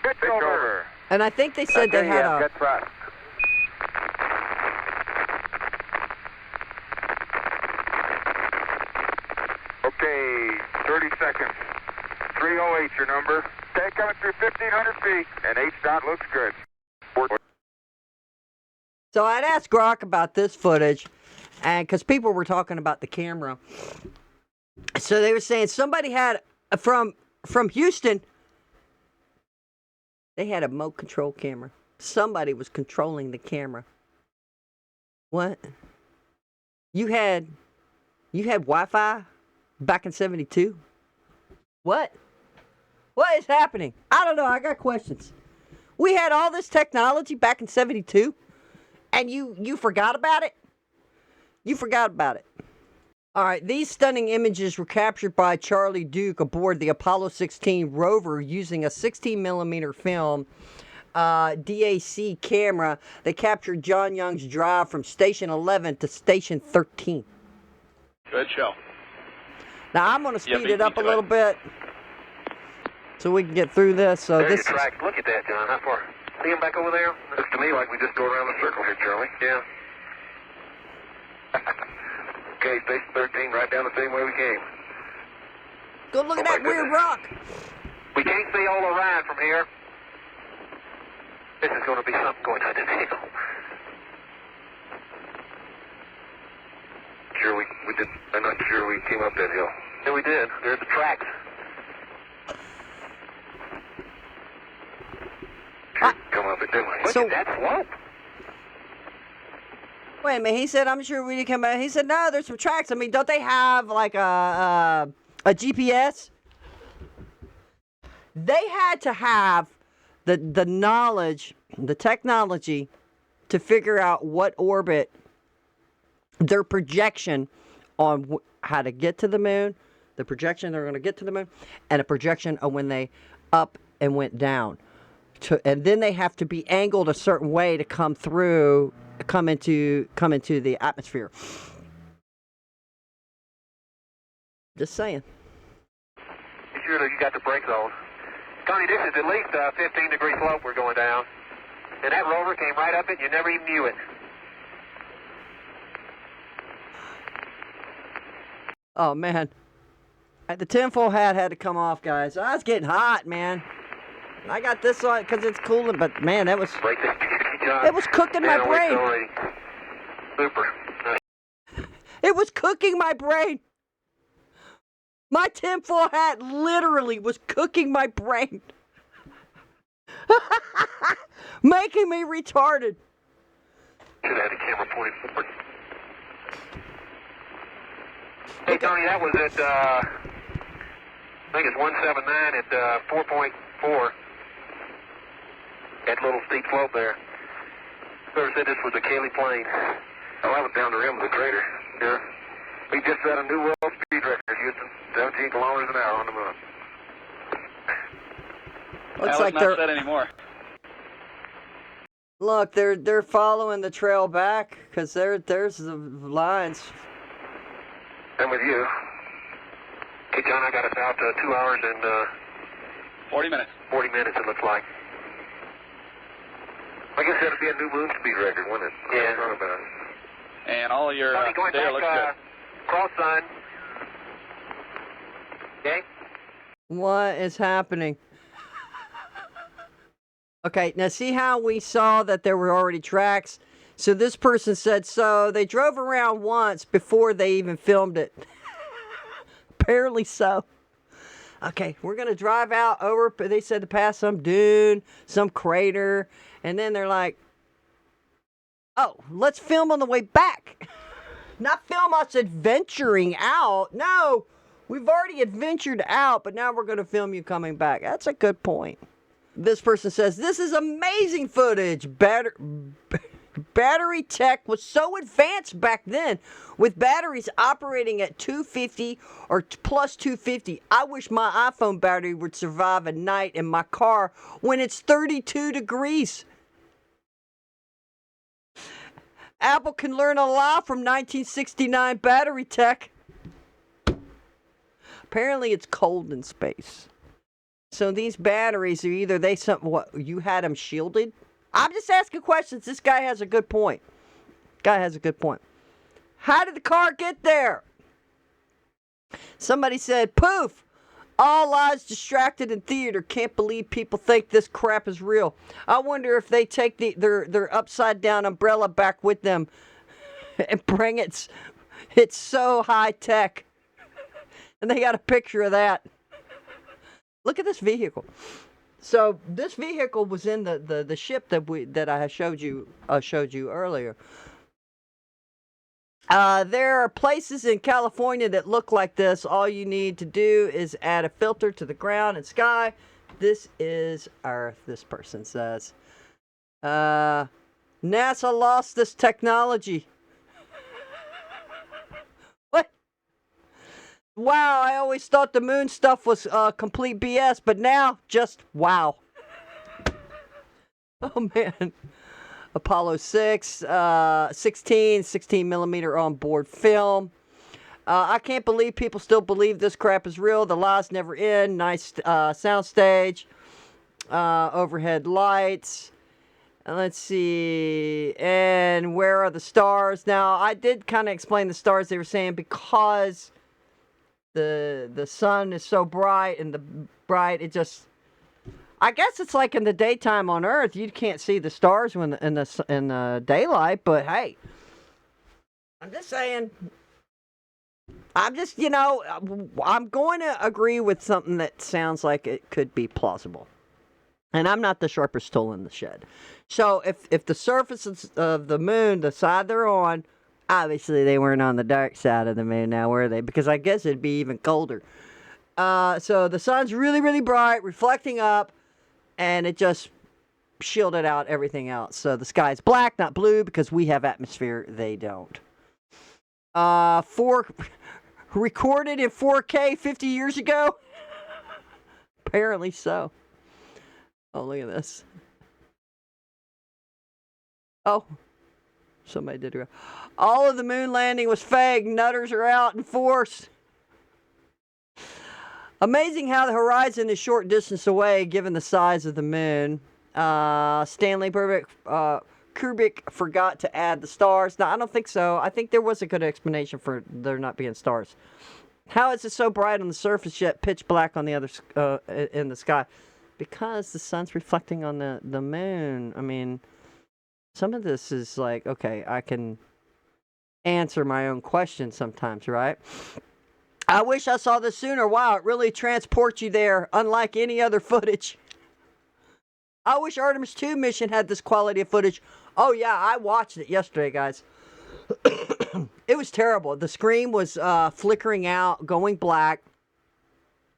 Pitch over. And I think they said they had a... Get thrust. Okay, 30 seconds. 308's your number. Stay coming through 1,500 feet, and H-dot looks good. So I'd asked Grok about this footage, and because people were talking about the camera. So they were saying somebody had, from Houston, they had a remote control camera. Somebody was controlling the camera. What? You had Wi-Fi back in 72? What? What is happening? I don't know. I got questions. We had all this technology back in 72, and you forgot about it? You forgot about it. All right, these stunning images were captured by Charlie Duke aboard the Apollo 16 rover using a 16mm film DAC camera that captured John Young's drive from Station 11 to Station 13. Good show. Now, I'm going to speed it up a little bit so we can get through this. So There's this your track. Look at that, John. How far? See him back over there? Looks to me like we just go around the circle here, Charlie. Yeah. Okay, Station 13, right down the same way we came. Go look at that weird rock. We can't see all Orion from here. This is going to be something going on this hill. Sure, we did. I'm not sure we came up that hill. Yeah, we did. There's the tracks. Sure, come up it, didn't we? Look at that slope. Wait a minute, he said, I'm sure we didn't come back. He said, no, there's some tracks. I mean, don't they have like a GPS? They had to have the knowledge, the technology to figure out what orbit, their projection on how to get to the moon, the projection they're going to get to the moon, and a projection of when they up and went down. And then they have to be angled a certain way to come into the atmosphere. Just saying. You sure that you got the brakes on? Connie, this is at least a 15-degree slope we're going down. And that rover came right up it and you never even knew it. Oh, man. The tinfoil hat had to come off, guys. I was getting hot, man. I got this on because it's cooling, but, man, that was... It was cooking my brain. Super. It was cooking my brain. My tinfoil hat literally was cooking my brain. Making me retarded. Should have had the camera pointed forward. Hey, Tony, that was at, I think it's 179 at 4.4. That little steep slope there. Whoever said this was a Cayley plane. Oh, that was down the rim of the crater. Yeah. We just set a new world speed record, Houston. 17 kilometers an hour on the moon. Looks like they're not set anymore. Look, they're following the trail back because there's the lines. I'm with you. Hey, John, I got us out 2 hours and 40 minutes. 40 minutes, it looks like. I guess that'd be a new moon speed record, wouldn't it? Yeah. About it. And all of your going data back, looks good. cross sign. Okay. What is happening? Okay, now see how we saw that there were already tracks? So this person said, so they drove around once before they even filmed it. Apparently so. Okay, we're going to drive out over, they said to pass some dune, some crater, and then they're like, oh, let's film on the way back. Not film us adventuring out. No, we've already adventured out, but now we're going to film you coming back. That's a good point. This person says, this is amazing footage. Battery tech was so advanced back then with batteries operating at 250 or plus 250. I wish my iPhone battery would survive a night in my car when it's 32 degrees. Apple can learn a lot from 1969 battery tech. Apparently it's cold in space. So these batteries are either you had them shielded? I'm just asking questions. This guy has a good point. How did the car get there? Somebody said, poof, All lies distracted in theater. Can't believe people think this crap is real. I wonder if they take their upside down umbrella back with them and bring it. It's so high tech. And they got a picture of that. Look at this vehicle. So this vehicle was in the ship that I showed you earlier. There are places in California that look like this. All you need to do is add a filter to the ground and sky. This is Earth, this person says. NASA lost this technology. What? Wow, I always thought the moon stuff was complete BS, but now just wow. Oh, man. Apollo 6, 16 millimeter on board film. I can't believe people still believe this crap is real. The lies never end. Nice soundstage. Overhead lights. Let's see. And where are the stars? Now, I did kind of explain the stars they were saying because the sun is so bright and it just... I guess it's like in the daytime on Earth, you can't see the stars in the daylight. But hey, I'm just saying. I'm going to agree with something that sounds like it could be plausible. And I'm not the sharpest tool in the shed. So if the surface of the moon, the side they're on, obviously they weren't on the dark side of the moon now, were they? Because I guess it'd be even colder. So the sun's really, really bright, reflecting up. And it just shielded out everything else. So the sky's black, not blue, because we have atmosphere. They don't. Recorded in 4K 50 years ago? Apparently so. Oh, look at this. Oh, somebody did it. All of the moon landing was fake. Nutters are out in force. Amazing how the horizon is short distance away, given the size of the moon. Stanley Kubrick forgot to add the stars. No, I don't think so. I think there was a good explanation for there not being stars. How is it so bright on the surface yet pitch black on the other in the sky? Because the sun's reflecting on the moon. I mean, some of this is like, okay, I can answer my own question sometimes, right? I wish I saw this sooner. Wow, it really transports you there, unlike any other footage. I wish Artemis 2 mission had this quality of footage. Oh, yeah, I watched it yesterday, guys. It was terrible. The screen was flickering out, going black.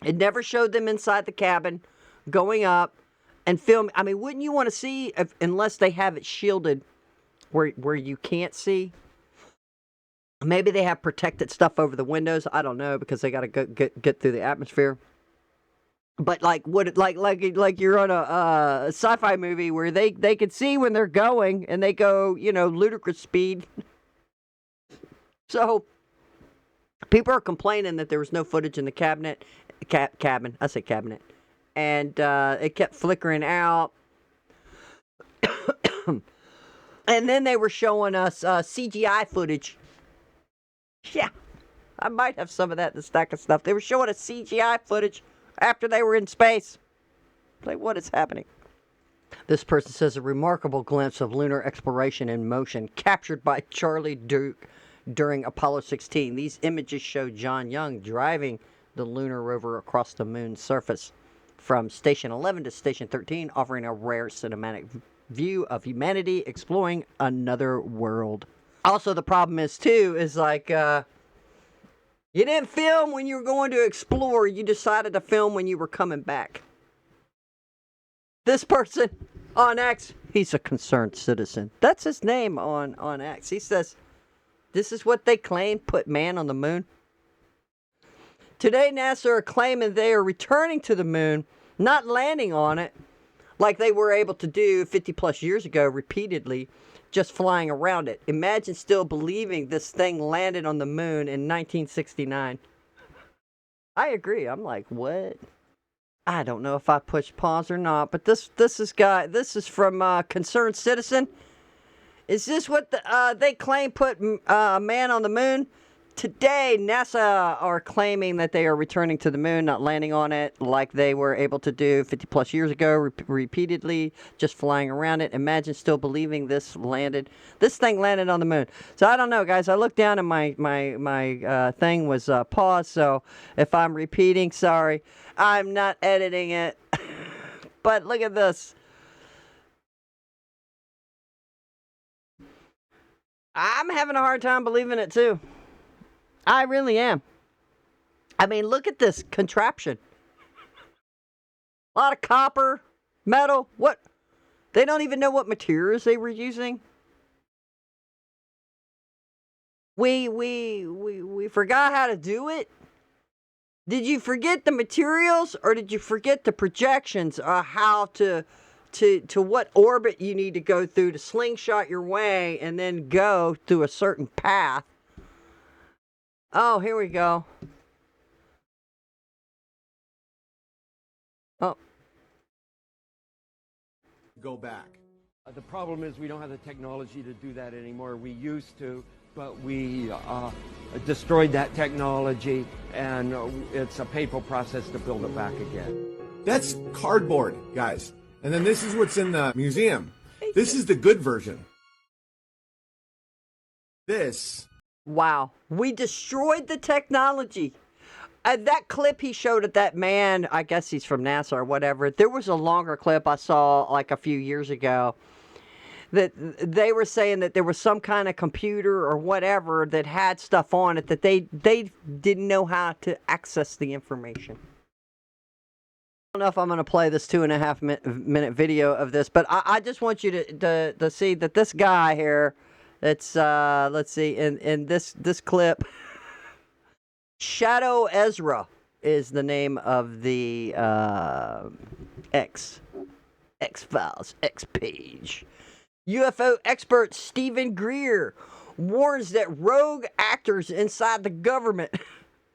It never showed them inside the cabin, going up, and film. I mean, wouldn't you want to see, unless they have it shielded where you can't see? Maybe they have protected stuff over the windows. I don't know, because they got to get through the atmosphere. But like you're on a sci-fi movie where they can see when they're going and they go, ludicrous speed. So people are complaining that there was no footage in the cabin. I say cabinet, and it kept flickering out. And then they were showing us CGI footage. Yeah, I might have some of that in the stack of stuff. They were showing us CGI footage after they were in space. Like, what is happening? This person says a remarkable glimpse of lunar exploration in motion captured by Charlie Duke during Apollo 16. These images show John Young driving the lunar rover across the moon's surface from Station 11 to Station 13, offering a rare cinematic view of humanity exploring another world. Also, the problem is like, you didn't film when you were going to explore. You decided to film when you were coming back. This person on X, he's a concerned citizen. That's his name on X. He says, this is what they claim put man on the moon. Today, NASA are claiming they are returning to the moon, not landing on it, like they were able to do 50 plus years ago repeatedly, just flying around it. Imagine still believing this thing landed on the moon in 1969. I agree. I'm like, what? I don't know if I push pause or not, but this is from Concerned Citizen. Is this what they claim put man on the moon? today, NASA are claiming that they are returning to the moon, not landing on it like they were able to do 50 plus years ago, repeatedly, just flying around it. Imagine still believing this thing landed on the moon. So I don't know, guys. I looked down and my thing was paused. So if I'm repeating, sorry. I'm not editing it. But look at this. I'm having a hard time believing it too. I really am. I mean, look at this contraption. A lot of copper, metal. What? They don't even know what materials they were using. We forgot how to do it. Did you forget the materials, or did you forget the projections of how to what orbit you need to go through to slingshot your way and then go through a certain path? Oh, here we go. Oh. Go back. The problem is we don't have the technology to do that anymore. We used to, but we destroyed that technology, and it's a painful process to build it back again. That's cardboard, guys. And then this is what's in the museum. This is the good version. This. Wow. We destroyed the technology. That clip he showed of that man, I guess he's from NASA or whatever. There was a longer clip I saw like a few years ago that they were saying that there was some kind of computer or whatever that had stuff on it that they didn't know how to access the information. I don't know if I'm going to play this 2.5 minute video of this, but I just want you to see that this guy here, it's let's see, in this clip, Shadow Ezra is the name of the X-Files, X page. UFO expert Stephen Greer warns that rogue actors inside the government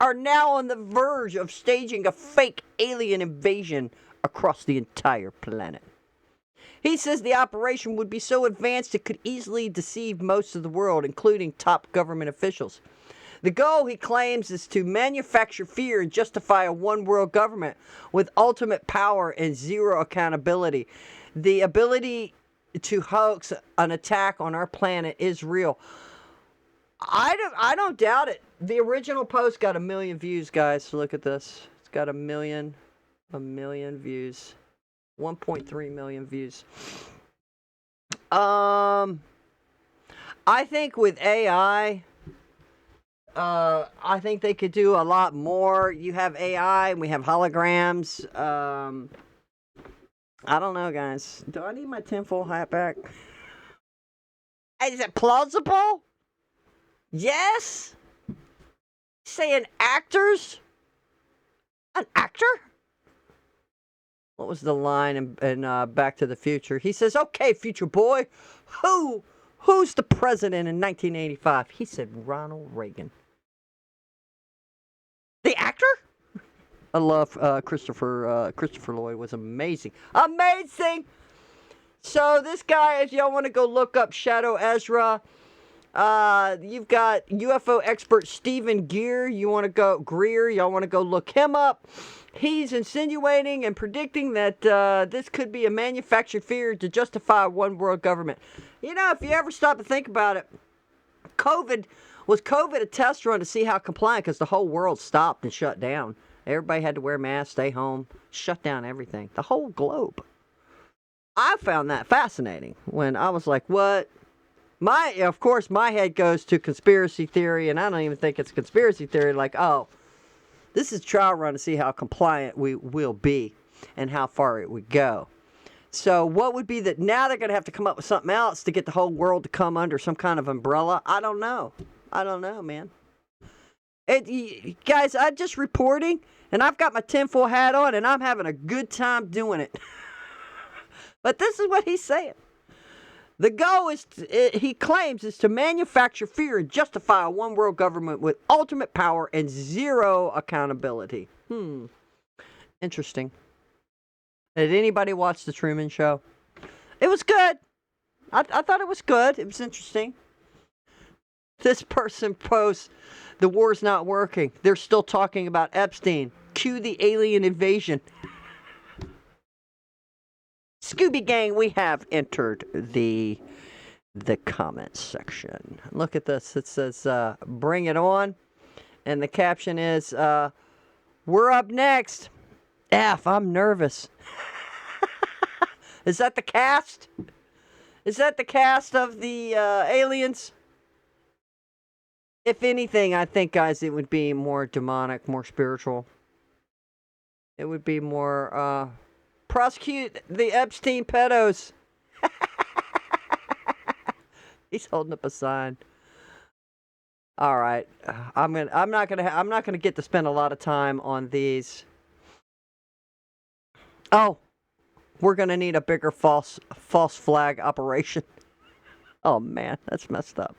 are now on the verge of staging a fake alien invasion across the entire planet. He says the operation would be so advanced it could easily deceive most of the world, including top government officials. The goal, he claims, is to manufacture fear and justify a one-world government with ultimate power and zero accountability. The ability to hoax an attack on our planet is real. I don't doubt it. The original post got 1 million views, guys. Look at this. It's got 1 million views. 1.3 million views. I think with AI, I think they could do a lot more. You have AI and we have holograms. I don't know, guys. Do I need my tinfoil hat back? Is it plausible? Yes? Saying actors? An actor? What was the line in Back to the Future? He says, "Okay, future boy, who's the president in 1985? He said, "Ronald Reagan." The actor? I love Christopher Lloyd was amazing. Amazing! So this guy, if y'all want to go look up Shadow Ezra, you've got UFO expert Stephen Greer. Y'all want to go look him up. He's insinuating and predicting that this could be a manufactured fear to justify a one-world government. You know, if you ever stop to think about it, was COVID a test run to see how compliant? Because the whole world stopped and shut down. Everybody had to wear masks, stay home, shut down everything. The whole globe. I found that fascinating when I was like, what? Of course, my head goes to conspiracy theory, and I don't even think it's conspiracy theory. Like, oh, this is trial run to see how compliant we will be and how far it would go. So what would be that? Now they're going to have to come up with something else to get the whole world to come under some kind of umbrella. I don't know, man. Guys, I'm just reporting, and I've got my tinfoil hat on, and I'm having a good time doing it. But this is what he's saying. The goal he claims, is to manufacture fear and justify a one-world government with ultimate power and zero accountability. Interesting. Did anybody watch The Truman Show? It was good. I thought it was good. It was interesting. This person posts The war's not working. They're still talking about Epstein. Cue the alien invasion. Scooby Gang, we have entered the comments section. Look at this. It says, bring it on. And the caption is, we're up next. I'm nervous. Is that the cast? Is that the cast of the aliens? If anything, I think, guys, it would be more demonic, more spiritual. It would be more, prosecute the Epstein pedos. He's holding up a sign. All right, I'm not gonna get to spend a lot of time on these. Oh, we're gonna need a bigger false flag operation. Oh man, that's messed up.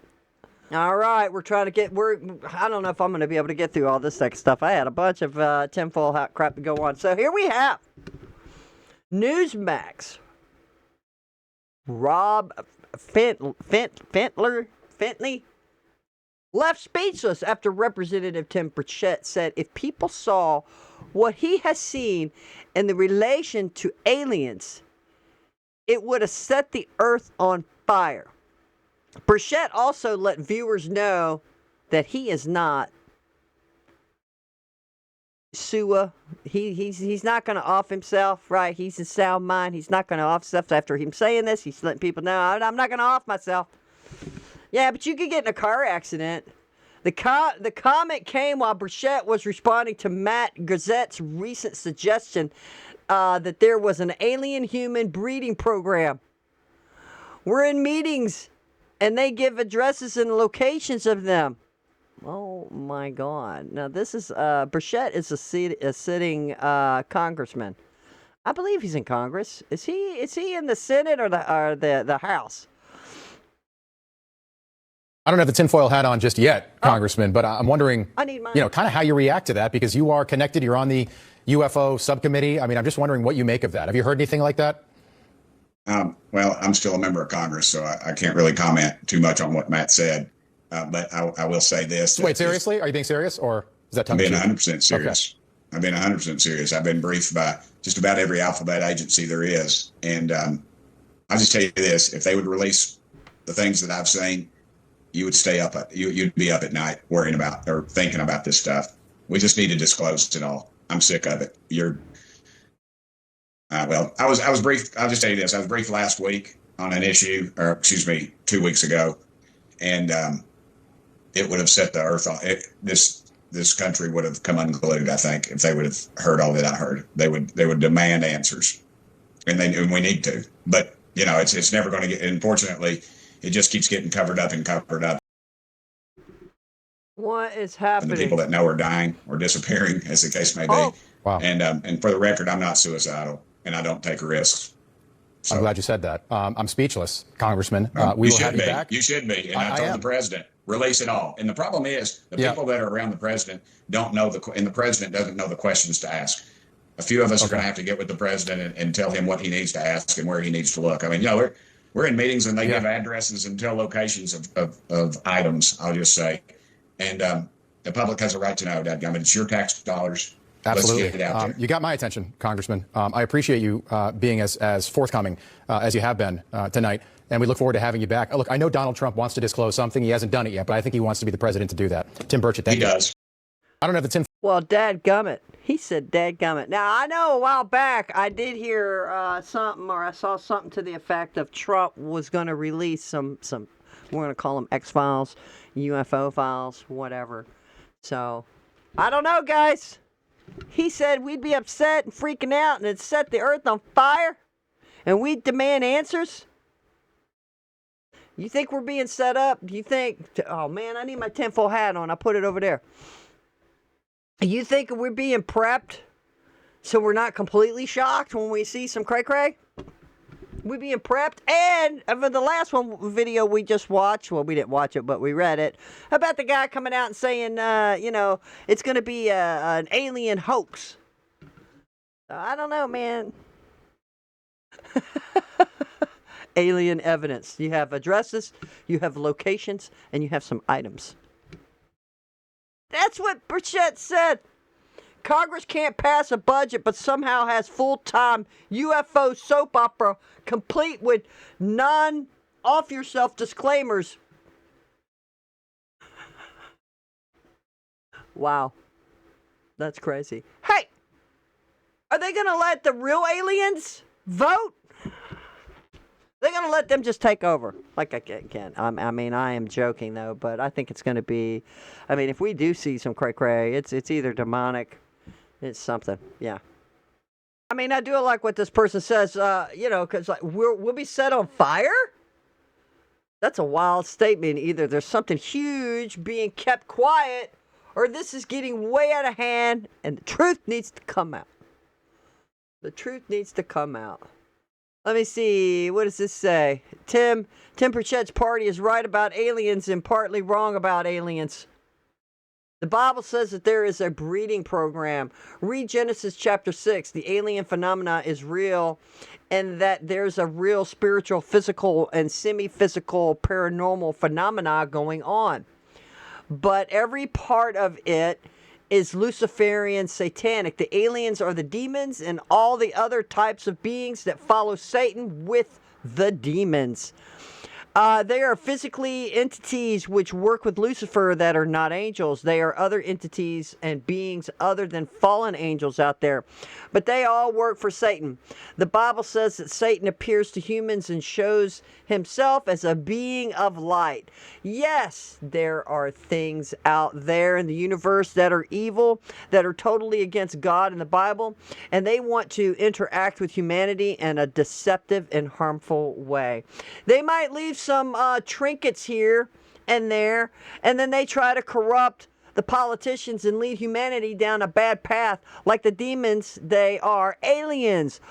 All right, I don't know if I'm gonna be able to get through all this next stuff. I had a bunch of tinfoil hat crap to go on. So here we have Newsmax. Rob Fentley left speechless after Representative Tim Burchett said if people saw what he has seen in the relation to aliens, it would have set the earth on fire. Burchett also let viewers know that he is not Sua. He's not going to off himself, right? He's in sound mind. He's not going to off stuff after him saying this. He's letting people know, I'm not going to off myself. Yeah, but you could get in a car accident. The comment came while Burchett was responding to Matt Gazette's recent suggestion that there was an alien-human breeding program. We're in meetings, and they give addresses and locations of them. Oh, my God. Now, this is, Burchett is a sitting congressman. I believe he's in Congress. Is he in the Senate or the House? I don't have the tinfoil hat on just yet, Congressman, but I'm wondering, I need mine. Kind of how you react to that, because you are connected. You're on the UFO subcommittee. I mean, I'm just wondering what you make of that. Have you heard anything like that? Well, I'm still a member of Congress, so I can't really comment too much on what Matt said. But I will say this. Wait, seriously? Are you being serious, or is that I'm being tongue-in-cheek? 100% serious. Okay. I'm being 100% serious. I've been briefed by just about every alphabet agency there is. And I'll just tell you this. If they would release the things that I've seen, you would stay up. You'd be up at night worrying about or thinking about this stuff. We just need to disclose it all. I'm sick of it. Well, I was briefed. I'll just tell you this. I was briefed last week on an issue, or excuse me, 2 weeks ago. And it would have set the earth on. This country would have come unglued, I think, if they would have heard all that I heard. They would demand answers, and we need to. But it's never going to get. Unfortunately, it just keeps getting covered up and covered up. What is happening? And the people that know are dying or disappearing, as the case may be. Oh. Wow. And for the record, I'm not suicidal, and I don't take risks. So, I'm glad you said that. I'm speechless, Congressman. We you will should have you be. back. You should be. And I told the president, release it all. And the problem is, the people that are around the president don't know and the president doesn't know the questions to ask. A few of us are going to have to get with the president and tell him what he needs to ask and where he needs to look. I mean, we're in meetings and they give addresses and tell locations of items, I'll just say. And the public has a right to know, dadgummit. It's your tax dollars. Absolutely. Let's get it out there. You got my attention, Congressman. I appreciate you being as forthcoming as you have been tonight, and we look forward to having you back. Look, I know Donald Trump wants to disclose something. He hasn't done it yet, but I think he wants to be the president to do that. Tim Burchett, thank you. He does. I don't have the tin. Well, dadgummit. He said dadgummit. Now, I know a while back I did hear something, or I saw something to the effect of Trump was going to release some we're going to call them X-Files, UFO files, whatever. So, I don't know, guys. He said we'd be upset and freaking out and it'd set the earth on fire and we'd demand answers. You think we're being set up? You think, oh man, I need my tinfoil hat on. I put it over there. You think we're being prepped so we're not completely shocked when we see some cray-cray? We being prepped? And for the last video we just watched, well, we didn't watch it, but we read it, about the guy coming out and saying, it's going to be an alien hoax. I don't know, man. Alien evidence. You have addresses, you have locations, and you have some items. That's what Burchett said. Congress can't pass a budget, but somehow has full-time UFO soap opera complete with non-off-yourself disclaimers. Wow. That's crazy. Hey! Are they going to let the real aliens vote? They're going to let them just take over. Like, I am joking, though, but I think it's going to be... if we do see some cray-cray, it's either demonic... It's something, yeah. I do like what this person says, because we'll be set on fire? That's a wild statement. Either there's something huge being kept quiet, or this is getting way out of hand, and the truth needs to come out. The truth needs to come out. Let me see, what does this say? Tim Pritchett's party is right about aliens and partly wrong about aliens. The Bible says that there is a breeding program. Read Genesis chapter 6. The alien phenomena is real, and that there's a real spiritual, physical, and semi-physical paranormal phenomena going on. But every part of it is Luciferian satanic. The aliens are the demons and all the other types of beings that follow Satan with the demons. They are physically entities which work with Lucifer that are not angels. They are other entities and beings other than fallen angels out there. But they all work for Satan. The Bible says that Satan appears to humans and shows himself as a being of light. Yes, there are things out there in the universe that are evil, that are totally against God and the Bible, and they want to interact with humanity in a deceptive and harmful way. They might leave some trinkets here and there, and then they try to corrupt the politicians and lead humanity down a bad path. Like the demons, they are aliens,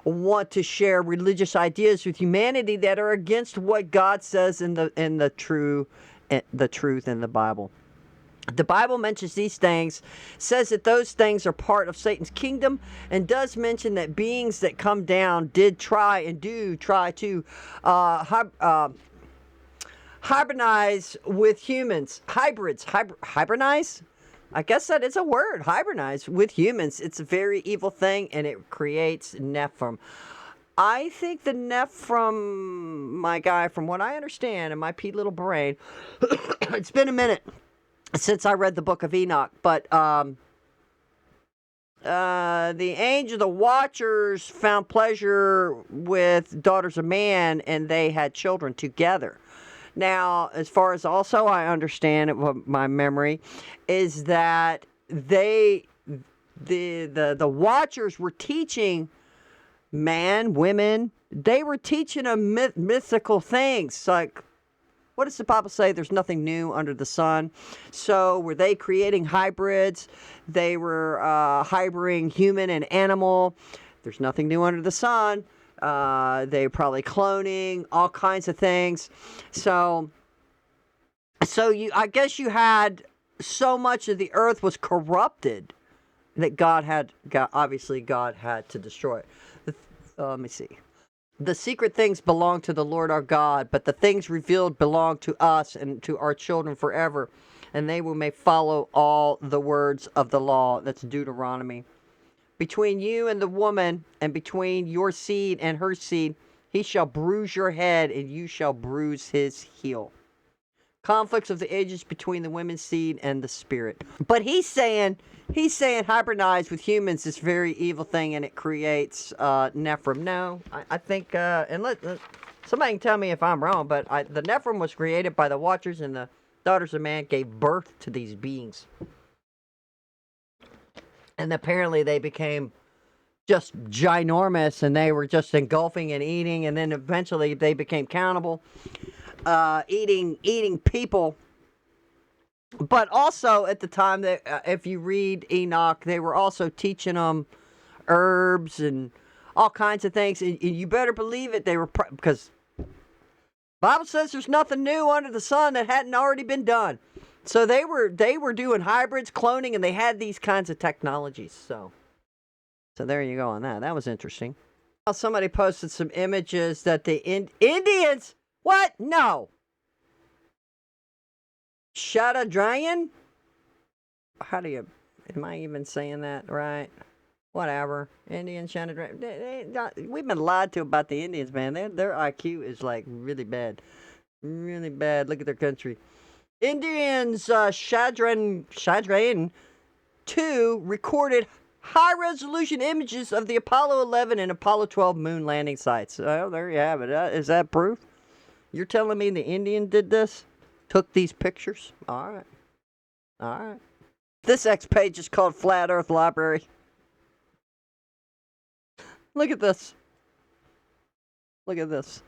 want to share religious ideas with humanity that are against what God says in the truth in the Bible. The Bible mentions these things, says that those things are part of Satan's kingdom, and does mention that beings that come down do try to hybridize with humans. Hybridize? I guess that is a word. Hybridize with humans. It's a very evil thing, and it creates Nephilim. I think the Nephilim, my guy, from what I understand in my pea little brain, it's been a minute since I read the book of Enoch, but the Watchers found pleasure with daughters of man, and they had children together. Now, as far as also I understand it, my memory is that the Watchers were teaching man, women, they were teaching them mythical things. Like, what does the Bible say? There's nothing new under the sun. So were they creating hybrids? They were hybriding human and animal. There's nothing new under the sun. They were probably cloning, all kinds of things. So I guess you had so much of the earth was corrupted that God had to destroy it. Let me see. The secret things belong to the Lord our God, but the things revealed belong to us and to our children forever, and they may follow all the words of the law. That's Deuteronomy. Between you and the woman, and between your seed and her seed, he shall bruise your head, and you shall bruise his heel. Conflicts of the ages between the women's seed and the spirit. But he's saying hybridize with humans, this very evil thing, and it creates Nephilim. No, I think, and somebody can tell me if I'm wrong, but the Nephilim was created by the Watchers, and the daughters of man gave birth to these beings. And apparently they became just ginormous, and they were just engulfing and eating, and then eventually they became cannibal, eating people. But also at the time, that if you read Enoch, they were also teaching them herbs and all kinds of things. And you better believe it, they were, because Bible says there's nothing new under the sun that hadn't already been done. So they were doing hybrids, cloning, and they had these kinds of technologies. So there you go on that. That was interesting. Somebody posted some images that the Indians, what? No. Shadadrayan? how do you, am I even saying that right? Whatever. Indians, we've been lied to about the Indians, man. Their IQ is like really bad. Really bad. Look at their country. Indians, Chandrayaan 2 recorded high-resolution images of the Apollo 11 and Apollo 12 moon landing sites. Well, there you have it. Is that proof? You're telling me the Indian did this? Took these pictures? All right. All right. This X page is called Flat Earth Library. Look at this. Look at this.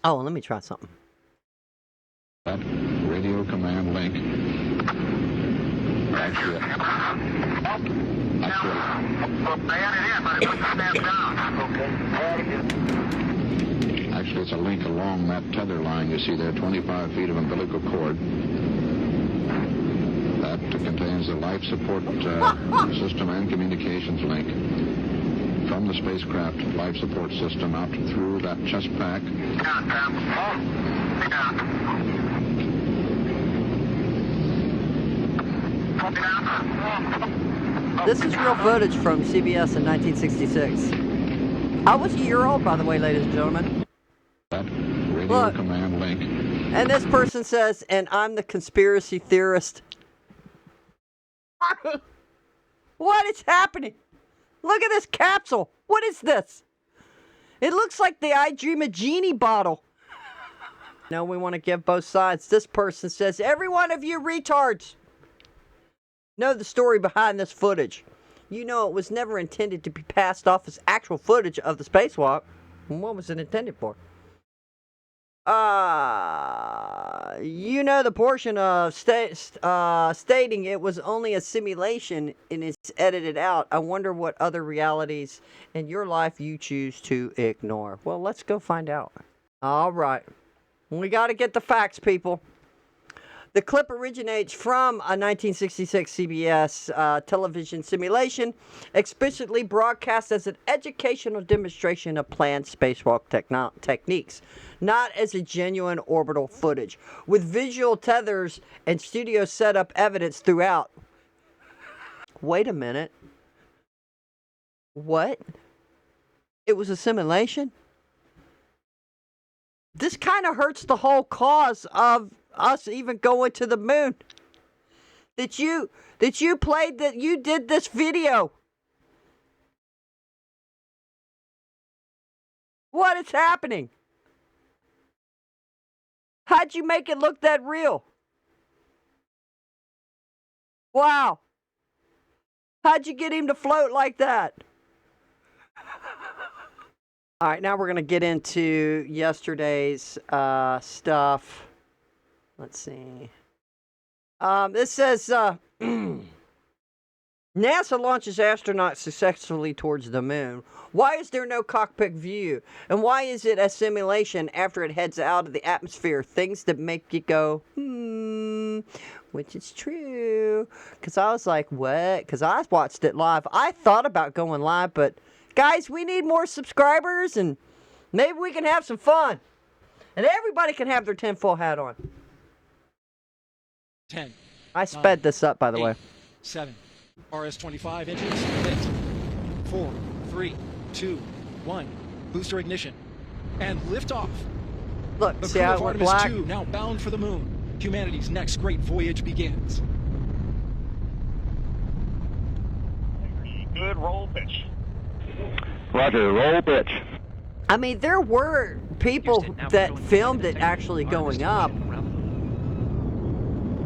Oh, let me try something. Radio command link. Actually, it's a link along that tether line you see there, 25 feet of umbilical cord. That contains the life support system and communications link from the spacecraft life support system out through that chest pack. This is real footage from CBS in 1966. I was a year old, by the way, ladies and gentlemen. That radio command link. And this person says, and I'm the conspiracy theorist. What is happening? Look at this capsule. What is this? It looks like the I Dream a Genie bottle. No, we want to give both sides. This person says, every one of you retards know the story behind this footage. You know it was never intended to be passed off as actual footage of the spacewalk. What was it intended for? You know the portion of stating it was only a simulation and it's edited out. I wonder what other realities in your life you choose to ignore. Well, let's go find out. All right. We got to get the facts, people. The clip originates from a 1966 CBS television simulation, explicitly broadcast as an educational demonstration of planned spacewalk techniques, not as a genuine orbital footage, with visual tethers and studio setup evidence throughout. Wait a minute. What? It was a simulation? This kind of hurts the whole cause of us even going to the moon. That you played, that you did this video. What is happening? How'd you make it look that real? Wow. How'd you get him to float like that? All right, now we're going to get into yesterday's stuff. Let's see. This says, NASA launches astronauts successfully towards the moon. Why is there no cockpit view? And why is it a simulation after it heads out of the atmosphere? Things that make you go, which is true. Because I was like, what? Because I watched it live. I thought about going live, but guys, we need more subscribers and maybe we can have some fun. And everybody can have their tinfoil hat on. 10. I sped this up, by the 8, way. 7. RS 25 engines lit. 4, 3, 2, 1. Booster ignition. And liftoff. Look, the see crew how of it went Artemis black? 2 now bound for the moon. Humanity's next great voyage begins. Good roll pitch. Roger, roll pitch. I mean, there were people that filmed it actually going up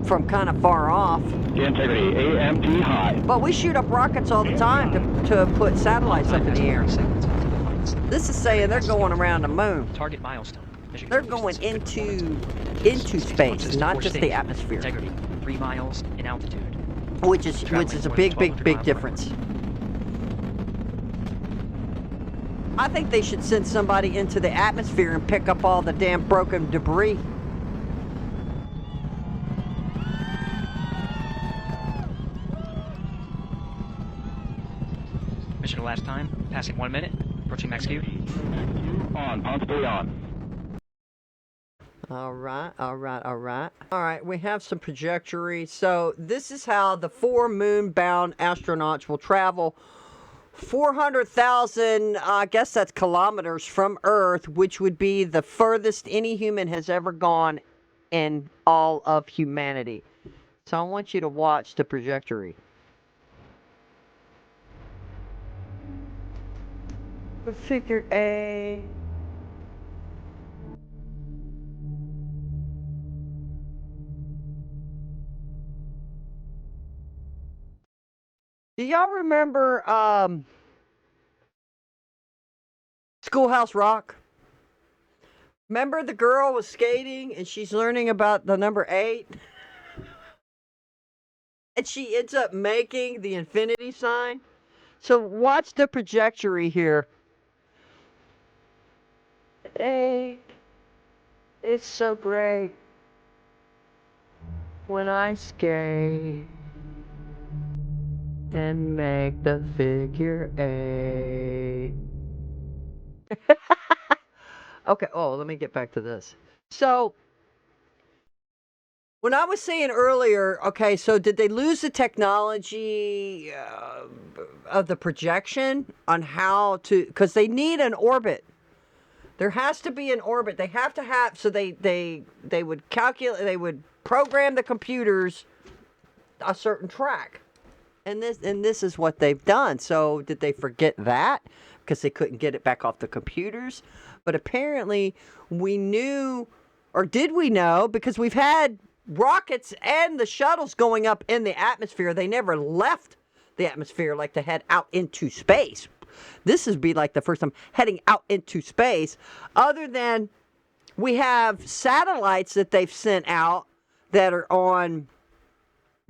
from kind of far off. Integrity, AMT high. But we shoot up rockets all the time to put satellites up in the air. This is saying they're going around the moon. Target milestone. They're going into space, not just the atmosphere. Integrity, 3 miles in altitude. Which is a big difference. I think they should send somebody into the atmosphere and pick up all the damn broken debris. Mission last time, passing 1 minute, approaching max Q. On, possibly on. All right, all right, all right. All right, we have some trajectory. So this is how the 4 moon-bound astronauts will travel 400,000, I guess that's kilometers from Earth, which would be the furthest any human has ever gone in all of humanity. So I want you to watch the trajectory. Figure A. Do y'all remember Schoolhouse Rock? Remember the girl was skating and she's learning about the number 8? And she ends up making the infinity sign. So watch the trajectory here. Hey, it's so great when I skate and make the figure 8. Okay, let me get back to this. So, when I was saying earlier, okay, so did they lose the technology of the projection on how to, because they need an orbit. There has to be an orbit. They have to have, so they would calculate, they would program the computers a certain track. And this is what they've done. So did they forget that because they couldn't get it back off the computers? But apparently we knew, or did we know, because we've had rockets and the shuttles going up in the atmosphere. They never left the atmosphere like to head out into space. This would be like the first time heading out into space, other than we have satellites that they've sent out that are on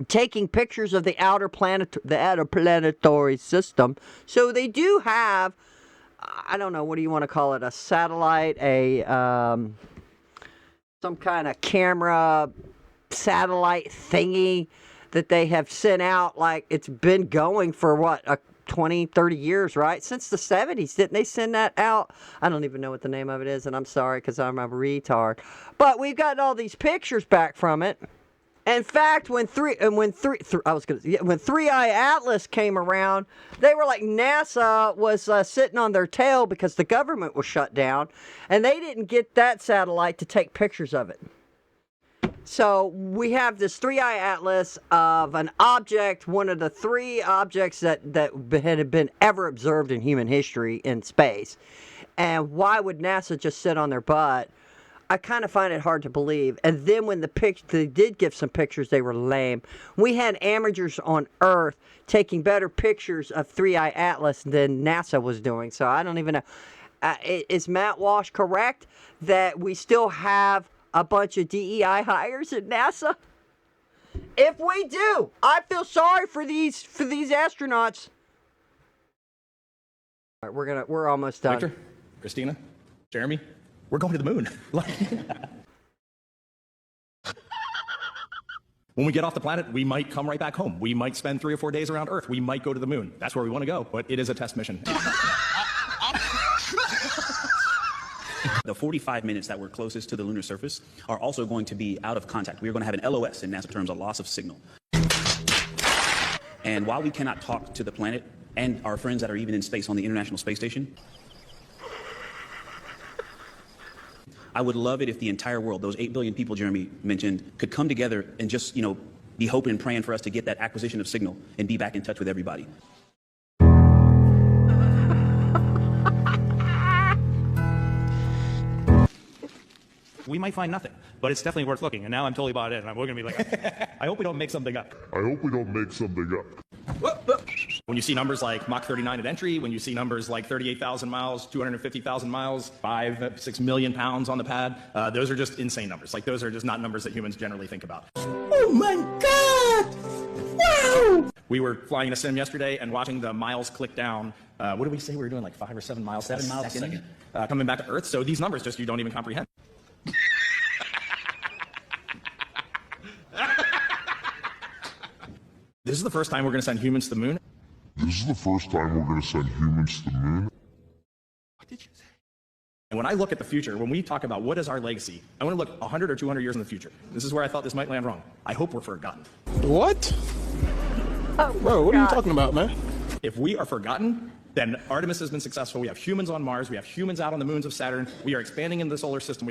taking pictures of the outer planetary system. So they do have, I don't know, what do you want to call it? A satellite, some kind of camera satellite thingy that they have sent out. Like, it's been going for what, 20, 30 years, right? Since the 70s. Didn't they send that out? I don't even know what the name of it is, and I'm sorry because I'm a retard. But we've got all these pictures back from it. In fact, when 3i Atlas came around, they were like, NASA was sitting on their tail because the government was shut down, and they didn't get that satellite to take pictures of it. So we have this 3i Atlas of an object, one of the 3 objects that had been ever observed in human history in space. And why would NASA just sit on their butt? I kind of find it hard to believe. And then when they did give some pictures, they were lame. We had amateurs on Earth taking better pictures of 3i Atlas than NASA was doing. So I don't even know. Is Matt Walsh correct that we still have a bunch of DEI hires at NASA? If we do, I feel sorry for these astronauts. All right, we're almost done. Victor, Christina, Jeremy, we're going to the moon. When we get off the planet, we might come right back home. We might spend 3 or 4 days around Earth. We might go to the moon. That's where we want to go, but it is a test mission. The 45 minutes that we're closest to the lunar surface are also going to be out of contact. We are going to have an LOS in NASA terms, a loss of signal. And while we cannot talk to the planet and our friends that are even in space on the International Space Station, I would love it if the entire world, those 8 billion people Jeremy mentioned, could come together and just, be hoping and praying for us to get that acquisition of signal and be back in touch with everybody. We might find nothing, but it's definitely worth looking. And now I'm totally bought in. We're going to be like, I hope we don't make something up. When you see numbers like Mach 39 at entry, when you see numbers like 38,000 miles, 250,000 miles, 6 million pounds on the pad, those are just insane numbers. Like, those are just not numbers that humans generally think about. Oh my God! Wow! We were flying in a sim yesterday and watching the miles click down. What did we say? We were doing like 5 or 7 miles. 7 miles a second. Coming back to Earth. So these numbers you don't even comprehend. This is the first time we're going to send humans to the moon. This is the first time we're going to send humans to the moon. What did you say? And when I look at the future, when we talk about what is our legacy, I want to look 100 or 200 years in the future. This is where I thought this might land wrong. I hope we're forgotten. What? Oh, bro, what are you talking about, man? If we are forgotten, then Artemis has been successful. We have humans on Mars. We have humans out on the moons of Saturn. We are expanding in the solar system.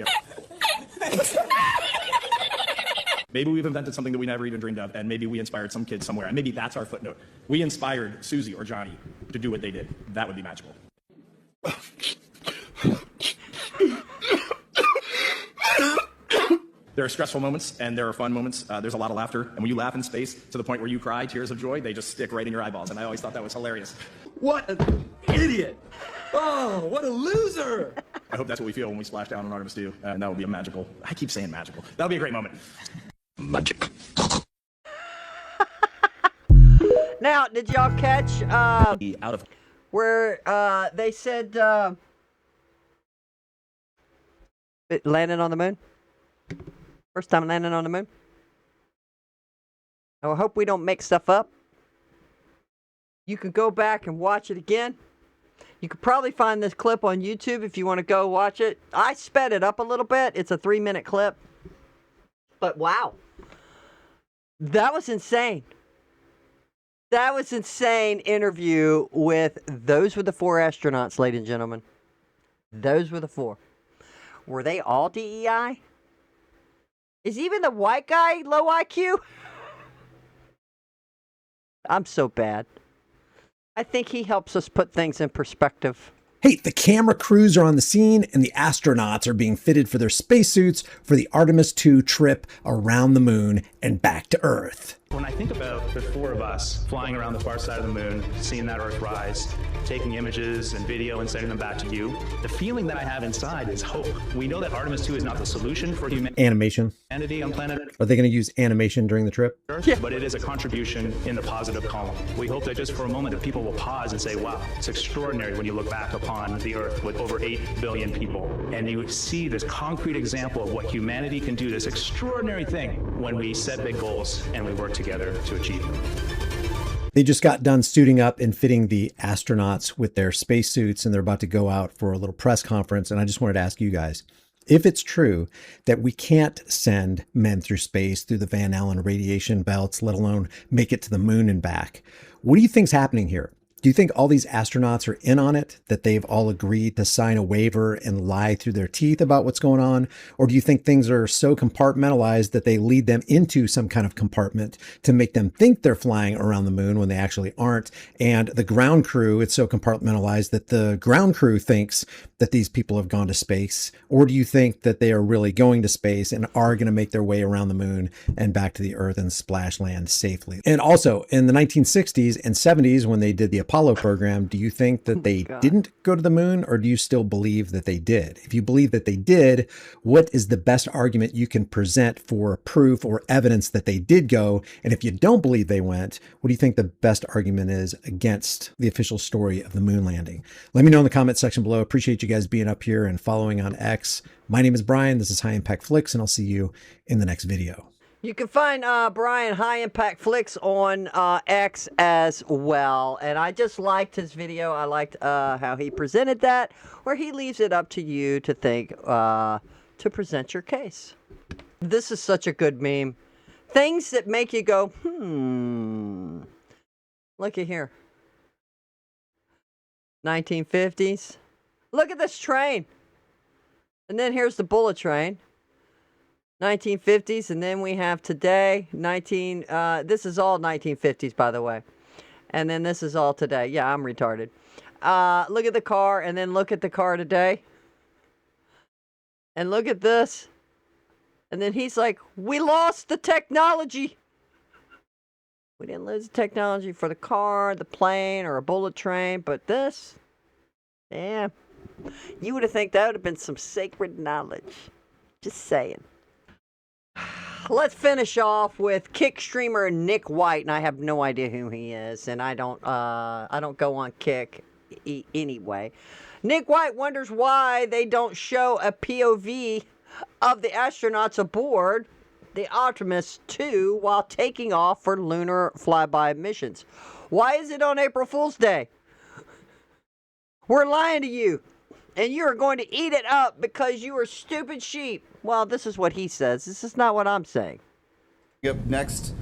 Maybe we've invented something that we never even dreamed of, and maybe we inspired some kids somewhere, and maybe that's our footnote. We inspired Susie or Johnny to do what they did. That would be magical. There are stressful moments and there are fun moments. There's a lot of laughter. And when you laugh in space to the point where you cry tears of joy, they just stick right in your eyeballs. And I always thought that was hilarious. What an idiot! Oh, what a loser! I hope that's what we feel when we splash down on Artemis 2. And that would be a magical. I keep saying magical. That would be a great moment. Magic. Now, did y'all catch where they said it landed on the moon? First time landing on the moon? I hope we don't make stuff up. You can go back and watch it again. You could probably find this clip on YouTube if you want to go watch it. I sped it up a little bit. It's a 3-minute clip. But wow. That was insane. That was insane interview with those were the 4 astronauts, ladies and gentlemen. Those were the 4. Were they all DEI? Is even the white guy low IQ? I'm so bad. I think he helps us put things in perspective. Hey, the camera crews are on the scene and the astronauts are being fitted for their spacesuits for the Artemis 2 trip around the moon and back to Earth. When I think about the 4 of us flying around the far side of the moon, seeing that Earth rise, taking images and video and sending them back to you, the feeling that I have inside is hope. We know that Artemis 2 is not the solution for Animation. humanity on planet Are they going to use animation during the trip? Earth, but it is a contribution in the positive column. We hope that just for a moment that people will pause and say, wow, it's extraordinary when you look back upon the Earth with over 8 billion people, and you see this concrete example of what humanity can do, this extraordinary thing when we set big goals and we work together to achieve them. They just got done suiting up and fitting the astronauts with their spacesuits, and they're about to go out for a little press conference. And I just wanted to ask you guys, if it's true that we can't send men through space through the Van Allen radiation belts, let alone make it to the moon and back, what do you think's happening here? Do you think all these astronauts are in on it, that they've all agreed to sign a waiver and lie through their teeth about what's going on? Or do you think things are so compartmentalized that they lead them into some kind of compartment to make them think they're flying around the moon when they actually aren't? And the ground crew, it's so compartmentalized that the ground crew thinks that these people have gone to space? Or do you think that they are really going to space and are going to make their way around the moon and back to the Earth and splash land safely? And also in the 1960s and 70s, when they did the Apollo program, do you think that they didn't go to the moon, or do you still believe that they did? If you believe that they did, what is the best argument you can present for proof or evidence that they did go? And if you don't believe they went, what do you think the best argument is against the official story of the moon landing? Let me know in the comment section below. Appreciate you guys being up here and following on X. My name is Brian. This is High Impact Flicks, and I'll see you in the next video. You can find Brian High Impact Flicks on X as well. And I just liked his video. I liked how he presented that, where he leaves it up to you to think, to present your case. This is such a good meme. Things that make you go, Look at here. 1950s. Look at this train. And then here's the bullet train. 1950s, and then we have today, this is all 1950s, by the way. And then this is all today. Yeah, I'm retarded. Look at the car, and then look at the car today. And look at this. And then he's like, we lost the technology. We didn't lose the technology for the car, the plane, or a bullet train, but this, yeah. You would have think that would have been some sacred knowledge. Just saying. Let's finish off with Kick streamer Nick White, and I have no idea who he is, and I don't go on Kick anyway. Nick White wonders why they don't show a POV of the astronauts aboard the Artemis 2 while taking off for lunar flyby missions. Why is it on April Fool's Day? We're lying to you. and you are going to eat it up because you are stupid sheep. Well, this is what he says. This is not what I'm saying. Up next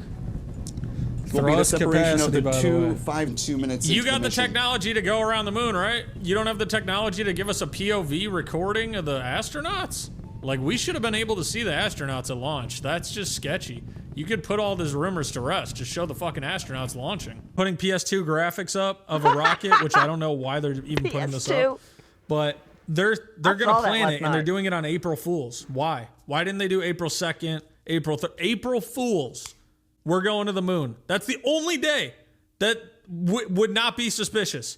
will be the separation of the 5 and 2 minutes. You into got the mission. technology to go around the moon, right? You don't have the technology to give us a POV recording of the astronauts? Like, we should have been able to see the astronauts at launch. That's just sketchy. You could put all these rumors to rest. Just show the fucking astronauts launching. Putting PS2 graphics up of a rocket, which I don't know why they're even putting this up. But they're gonna plan it, and they're doing it on April Fools. Why? Why didn't they do April 2nd, April 3rd? April Fools. We're going to the moon. That's the only day that would not be suspicious.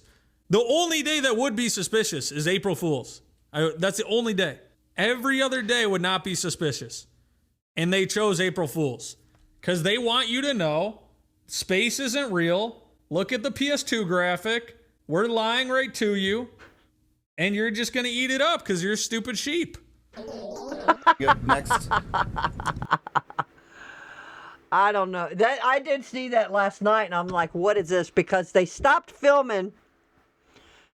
The only day that would be suspicious is April Fools. That's the only day. Every other day would not be suspicious. And they chose April Fools because they want you to know space isn't real. Look at the PS2 graphic. We're lying right to you. And you're just going to eat it up because you're a stupid sheep. Next. I don't know. That I did see that last night, and I'm like, what is this? Because they stopped filming.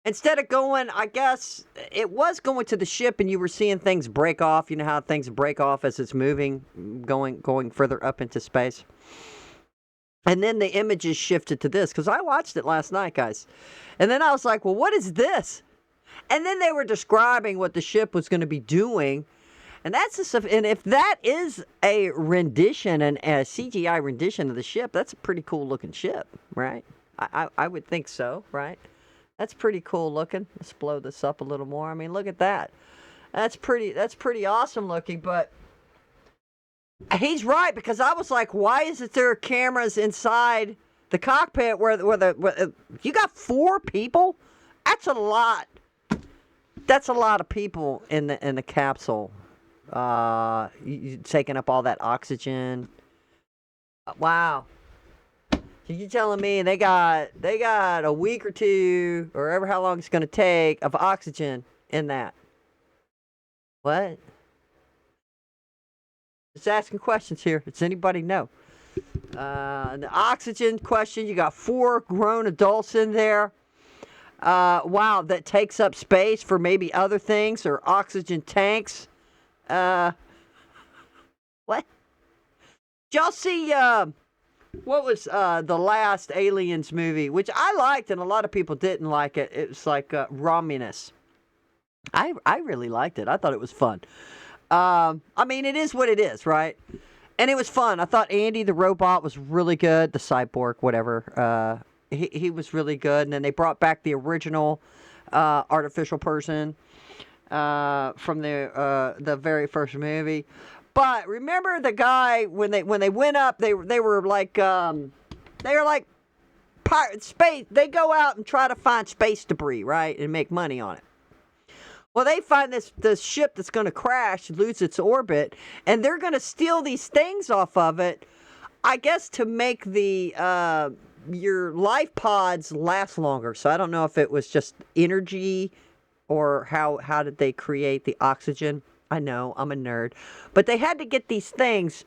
Instead of going, I guess, it was going to the ship, and you were seeing things break off. You know how things break off as it's moving, going further up into space. And then the images shifted to this, because I watched it last night, guys. And then I was like, well, what is this? And then they were describing what the ship was going to be doing. And that's the stuff. And if that is a rendition, a CGI rendition of the ship, that's a pretty cool looking ship, right? I would think so, right? That's pretty cool looking. Let's blow this up a little more. I mean, look at that. That's pretty awesome looking. But he's right, because I was like, why isn't there cameras inside the cockpit where you got 4 people? That's a lot. That's a lot of people in the capsule. You taking up all that oxygen. Wow. So you telling me they got a week or 2 or ever how long it's going to take of oxygen in that? What? Just asking questions here. Does anybody know? The oxygen question, you got 4 grown adults in there. Wow, that takes up space for maybe other things or oxygen tanks. What? Did y'all see, what was the last Aliens movie, which I liked and a lot of people didn't like it. It was like Romulus. I really liked it. I thought it was fun. I mean, it is what it is, right? And it was fun. I thought Andy the robot was really good. The cyborg, whatever. He was really good. And then they brought back the original artificial person from the very first movie. But remember the guy when they went up, they were like pirate space. They go out and try to find space debris, right, and make money on it. Well, they find this ship that's going to crash, lose its orbit, and they're going to steal these things off of it, I guess, to make the your life pods last longer. So I don't know if it was just energy or how did they create the oxygen. I know, I'm a nerd. But they had to get these things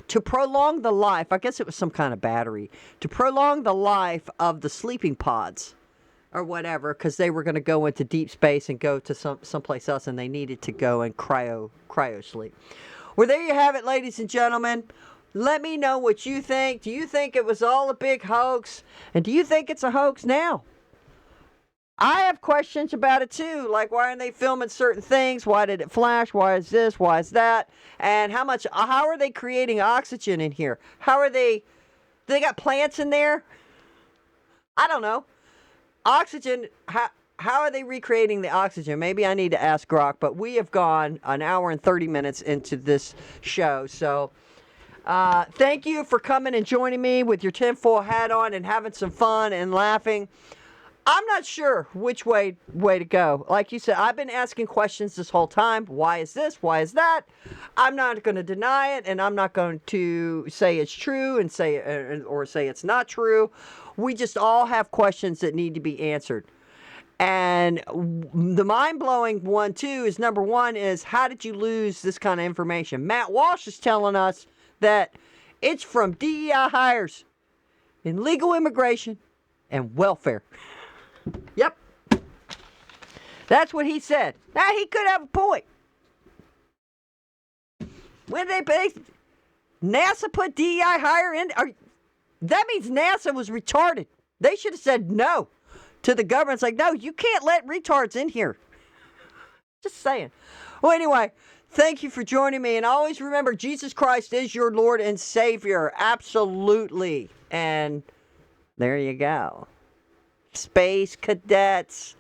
to prolong the life. I guess it was some kind of battery. To prolong the life of the sleeping pods or whatever, because they were going to go into deep space and go to someplace else, and they needed to go and cryo sleep. Well, there you have it, ladies and gentlemen. Let me know what you think. Do you think it was all a big hoax? And do you think it's a hoax now? I have questions about it too, like why aren't they filming certain things? Why did it flash? Why is this? Why is that? And how are they creating oxygen in here? Do they got plants in there? I don't know. Oxygen, how are they recreating the oxygen? Maybe I need to ask Grok, but we have gone an hour and 30 minutes into this show, so thank you for coming and joining me with your tinfoil hat on and having some fun and laughing. I'm not sure which way to go. Like you said, I've been asking questions this whole time. Why is this? Why is that? I'm not going to deny it, and I'm not going to say it's true and say it's not true. We just all have questions that need to be answered. And the mind-blowing one, too, is number one is, how did you lose this kind of information? Matt Walsh is telling us that it's from DEI hires in legal immigration and welfare. Yep. That's what he said. Now, he could have a point. When they NASA put DEI higher in, that means NASA was retarded. They should have said no to the government. It's like, no, you can't let retards in here. Just saying. Well, anyway, thank you for joining me. And always remember, Jesus Christ is your Lord and Savior. Absolutely. And there you go. Space cadets.